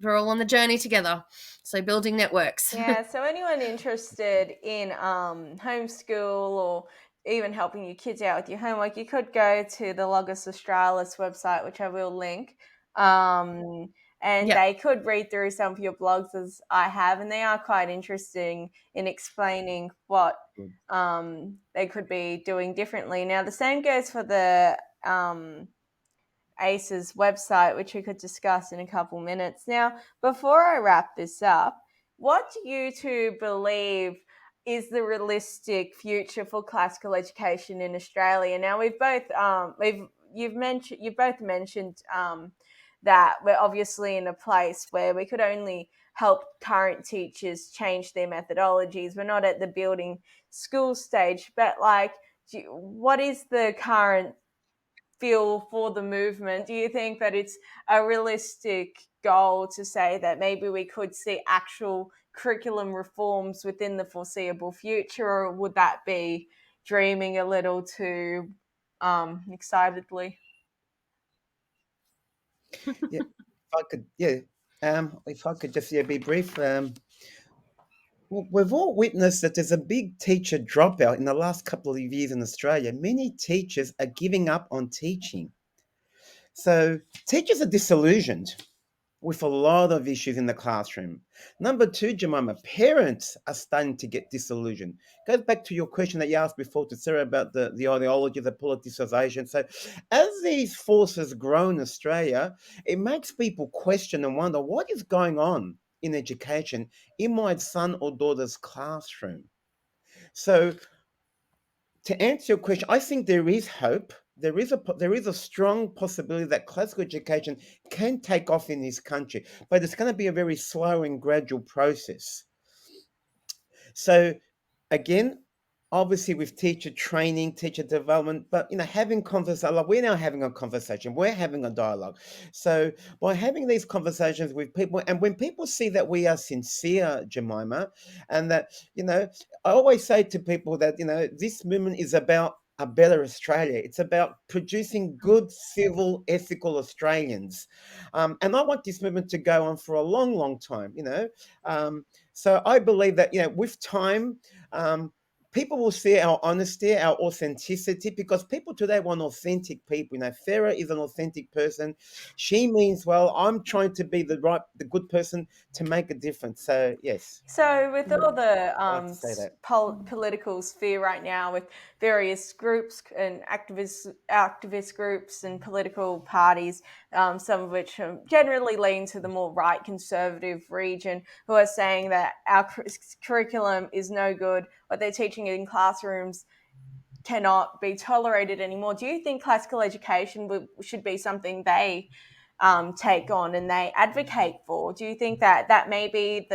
we're all on the journey together. So building networks. Yeah, so anyone interested in homeschool or even helping your kids out with your homework, you could go to the Logos Australis website, which I will link. And Yeah. they could read through some of your blogs as I have, and they are quite interesting in explaining what they could be doing differently. Now, the same goes for the ACE's website, which we could discuss in a couple minutes. Now, before I wrap this up, what do you two believe is the realistic future for classical education in Australia? Now, you've both mentioned that we're obviously in a place where we could only help current teachers change their methodologies. We're not at the building school stage, but like, what is the current feel for the movement? Do you think that it's a realistic goal to say that maybe we could see actual curriculum reforms within the foreseeable future, or would that be dreaming a little too excitedly? Yeah, if I could just be brief. We've all witnessed that there's a big teacher dropout in the last couple of years in Australia. Many teachers are giving up on teaching. So teachers are disillusioned with a lot of issues in the classroom. Number two, Jemima, parents are starting to get disillusioned. Goes back to your question that you asked before to Sarah about the ideology, the politicization. So as these forces grow in Australia, it makes people question and wonder what is going on in education in my son or daughter's classroom. So to answer your question, I think there is hope. There is a strong possibility that classical education can take off in this country, but it's going to be a very slow and gradual process. So again, obviously with teacher training, teacher development, but having conversation, like we're now having a conversation, we're having a dialogue. So by having these conversations with people, and when people see that we are sincere, Jemima, and that, I always say to people that, this movement is about a better Australia. It's about producing good, civil, ethical Australians. And I want this movement to go on for a long, long time. So I believe that, with time, people will see our honesty, our authenticity, because people today want authentic people. Farah is an authentic person. She means well. I'm trying to be the good person to make a difference. So yes, So, with all the I like to say that. political sphere right now, with various groups and activist groups and political parties, some of which generally lean to the more right conservative region, who are saying that our curriculum is no good, what they're teaching in classrooms cannot be tolerated anymore. Do you think classical education should be something they take on and they advocate for? Do you think that that may be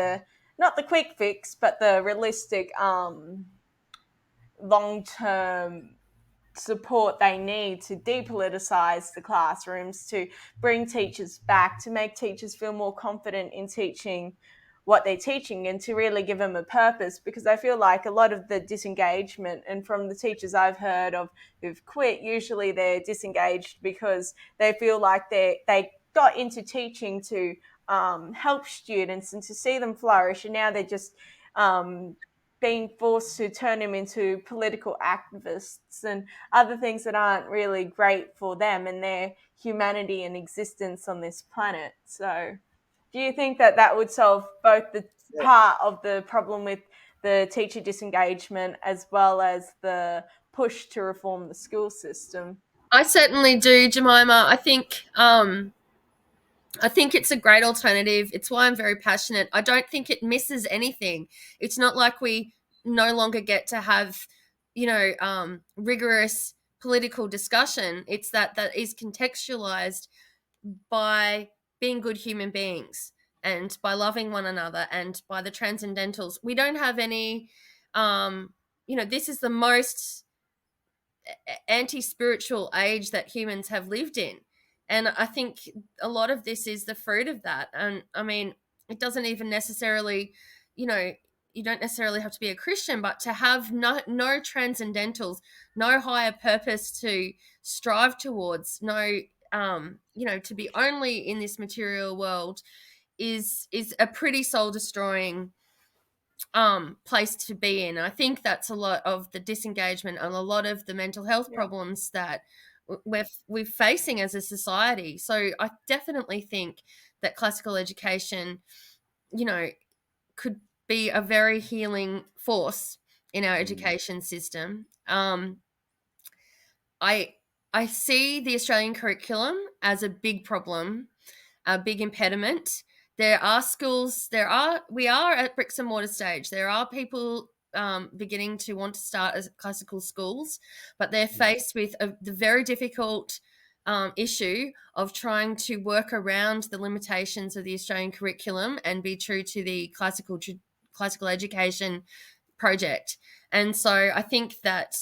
not the quick fix, but the realistic long term support they need to depoliticize the classrooms, to bring teachers back, to make teachers feel more confident in teaching what they're teaching and to really give them a purpose? Because I feel like a lot of the disengagement, and from the teachers I've heard of who've quit, usually they're disengaged because they feel like they got into teaching to help students and to see them flourish, and now they're just being forced to turn them into political activists and other things that aren't really great for them and their humanity and existence on this planet. So, do you think that that would solve both the Yeah. part of the problem with the teacher disengagement as well as the push to reform the school system? I certainly do, Jemima. I think it's a great alternative. It's why I'm very passionate. I don't think it misses anything. It's not like we no longer get to have, rigorous political discussion. It's that is contextualized by being good human beings and by loving one another and by the transcendentals. We don't have any, this is the most anti-spiritual age that humans have lived in, and I think a lot of this is the fruit of that. And I mean, it doesn't even necessarily, you know you don't necessarily have to be a Christian, but to have no transcendentals, no higher purpose to strive towards, no, to be only in this material world is a pretty soul destroying place to be in. I think that's a lot of the disengagement and a lot of the mental health problems that we're facing as a society. So I definitely think that classical education, you know, could be a very healing force in our education system. I I see the Australian curriculum as a big problem, a big impediment. There are schools, we are at bricks and mortar stage. There are people beginning to want to start as classical schools, but they're faced with the very difficult issue of trying to work around the limitations of the Australian curriculum and be true to the classical education project. And so I think that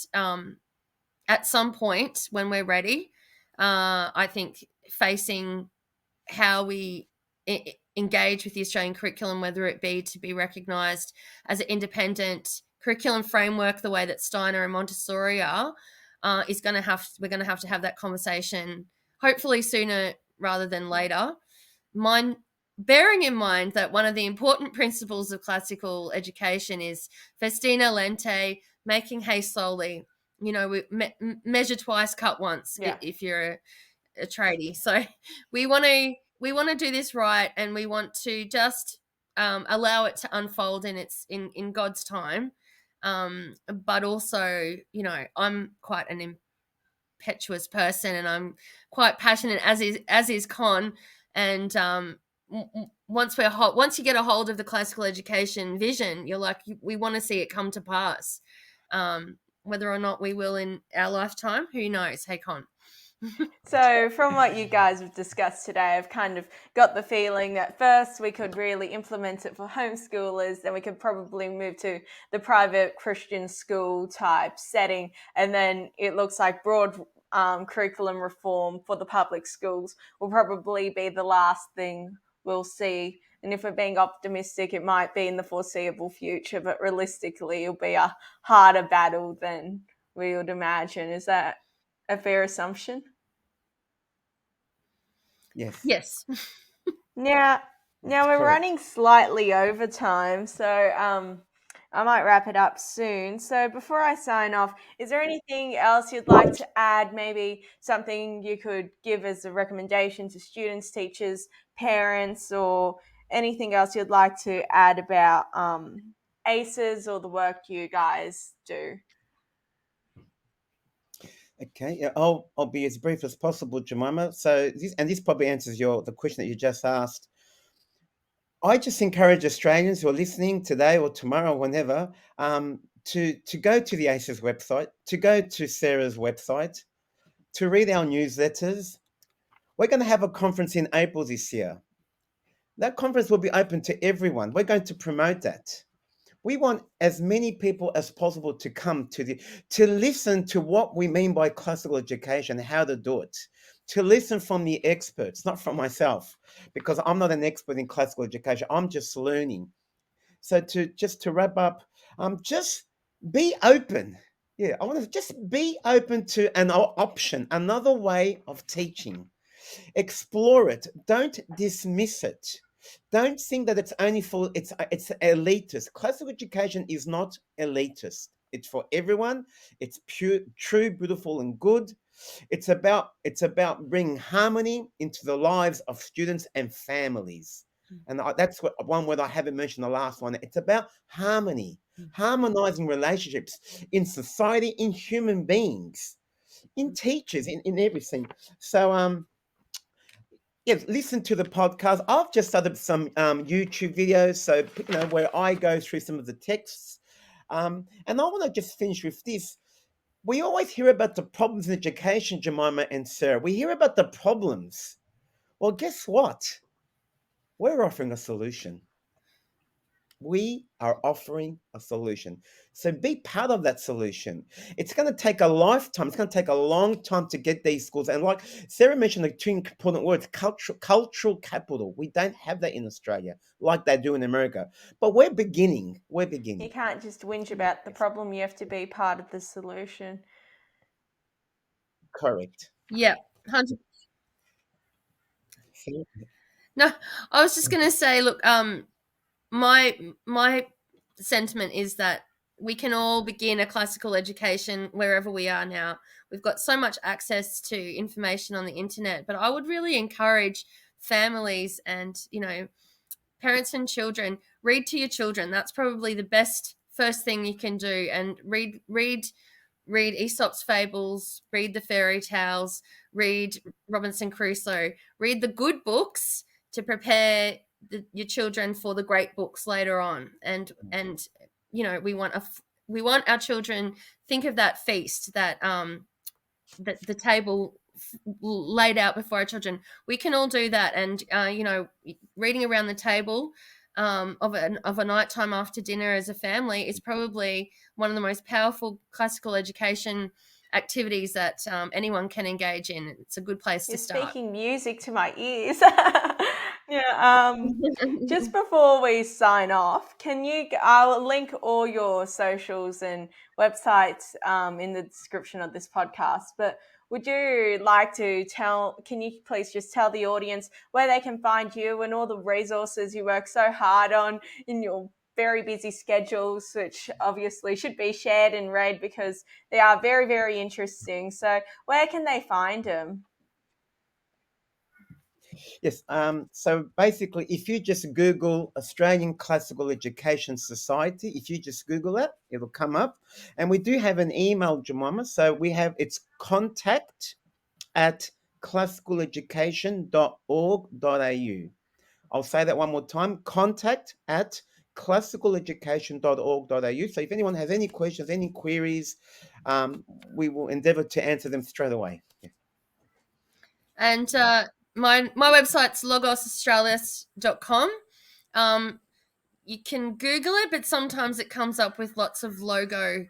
at some point when we're ready, I think facing how we engage with the Australian curriculum, whether it be to be recognised as an independent curriculum framework, the way that Steiner and Montessori are, we're going to have that conversation hopefully sooner rather than later. Bearing in mind that one of the important principles of classical education is festina lente, making hay slowly. We measure twice, cut once. If you're a tradie, so we want to do this right, and we want to just allow it to unfold in God's time. But also, I'm quite an impetuous person, and I'm quite passionate, as is Kon. And once you get a hold of the classical education vision, you're like, we want to see it come to pass. Whether or not we will in our lifetime, who knows? Hey, Kon. So from what you guys have discussed today, I've kind of got the feeling that first we could really implement it for homeschoolers, then we could probably move to the private Christian school type setting, and then it looks like broad curriculum reform for the public schools will probably be the last thing we'll see. And if we're being optimistic, it might be in the foreseeable future, but realistically it'll be a harder battle than we would imagine. Is that a fair assumption? Yes. Now we're correct. running slightly over time, so I might wrap it up soon. So before I sign off, is there anything else you'd like to add? Maybe something you could give as a recommendation to students, teachers, parents, or anything else you'd like to add about ACEs or the work you guys do? Okay, yeah, I'll be as brief as possible, Jemima. So this probably answers the question that you just asked. I just encourage Australians who are listening today or tomorrow, whenever, to go to the ACES website, to go to Sarah's website, to read our newsletters. We're going to have a conference in April this year. That conference will be open to everyone. We're going to promote that. We want as many people as possible to come to listen to what we mean by classical education, how to do it, to listen from the experts, not from myself, because I'm not an expert in classical education. I'm just learning. So to wrap up, just be open. Yeah, I want to just be open to an option, another way of teaching. Explore it. Don't dismiss it. Don't think that it's only for it's elitist. Classical education is not elitist. It's for everyone. It's pure, true, beautiful, and good. It's about bringing harmony into the lives of students and families. And that's what one word I haven't mentioned, the last one. It's about harmony, harmonizing relationships in society, in human beings, in teachers, in everything. So yes, listen to the podcast. I've just started some YouTube videos, so where I go through some of the texts. And I want to just finish with this. We always hear about the problems in education, Jemima and Sarah. We hear about the problems. Well, guess what? We're offering a solution. We are offering a solution. So be part of that solution. It's going to take a lifetime. It's going to take a long time to get these schools. And like Sarah mentioned, the two important words, cultural capital. We don't have that in Australia like they do in America. But we're beginning. You can't just whinge about the problem. You have to be part of the solution. Correct. Yeah. 100. No, I was just going to say, look, my sentiment is that we can all begin a classical education wherever we are now. We've got so much access to information on the internet, but I would really encourage families and, parents and children, read to your children. That's probably the best first thing you can do. And read Aesop's fables, read the fairy tales, read Robinson Crusoe, read the good books to prepare your children for the great books later on. And we want our children, think of that feast, that the table laid out before our children. We can all do that, and reading around the table of a nighttime after dinner as a family is probably one of the most powerful classical education activities that anyone can engage in. It's a good place You're to start. speaking music to my ears. Just before we sign off, I'll link all your socials and websites in the description of this podcast, but would you like to can you please just tell the audience where they can find you and all the resources you work so hard on in your very busy schedules, which obviously should be shared and read because they are very, very interesting. So where can they find them? Yes. So basically, if you just Google Australian Classical Education Society, if you just Google it, it'll come up. And we do have an email, Jemima. So it's contact@classicaleducation.org.au. I'll say that one more time, contact@classicaleducation.org.au. So if anyone has any questions, any queries, we will endeavour to answer them straight away. Yeah. And my website's logosaustralis.com. You can Google it, but sometimes it comes up with lots of logo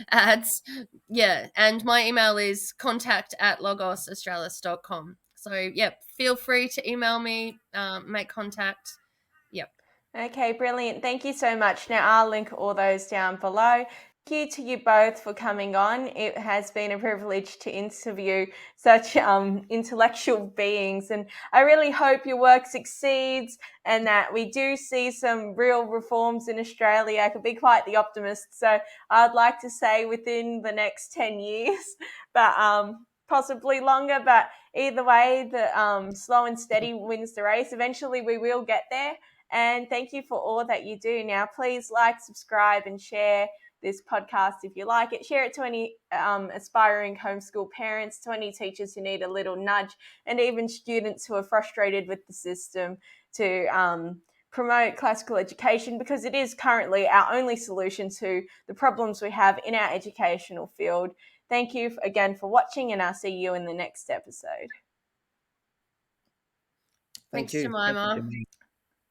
ads. Yeah, and my email is contact@logosaustralis.com. So, feel free to email me, make contact. Yep. Okay, brilliant. Thank you so much. Now, I'll link all those down below. Thank you to you both for coming on. It has been a privilege to interview such intellectual beings, and I really hope your work succeeds and that we do see some real reforms in Australia. I could be quite the optimist, so I'd like to say within the next 10 years, but possibly longer. But either way, the slow and steady wins the race. Eventually, we will get there. And thank you for all that you do. Now, please like, subscribe, and share this podcast if you like it. Share it to any aspiring homeschool parents, to any teachers who need a little nudge, and even students who are frustrated with the system, to promote classical education, because it is currently our only solution to the problems we have in our educational field. Thank you again for watching, and I'll see you in the next episode. Thanks, Thank you. Jemima. Jemima.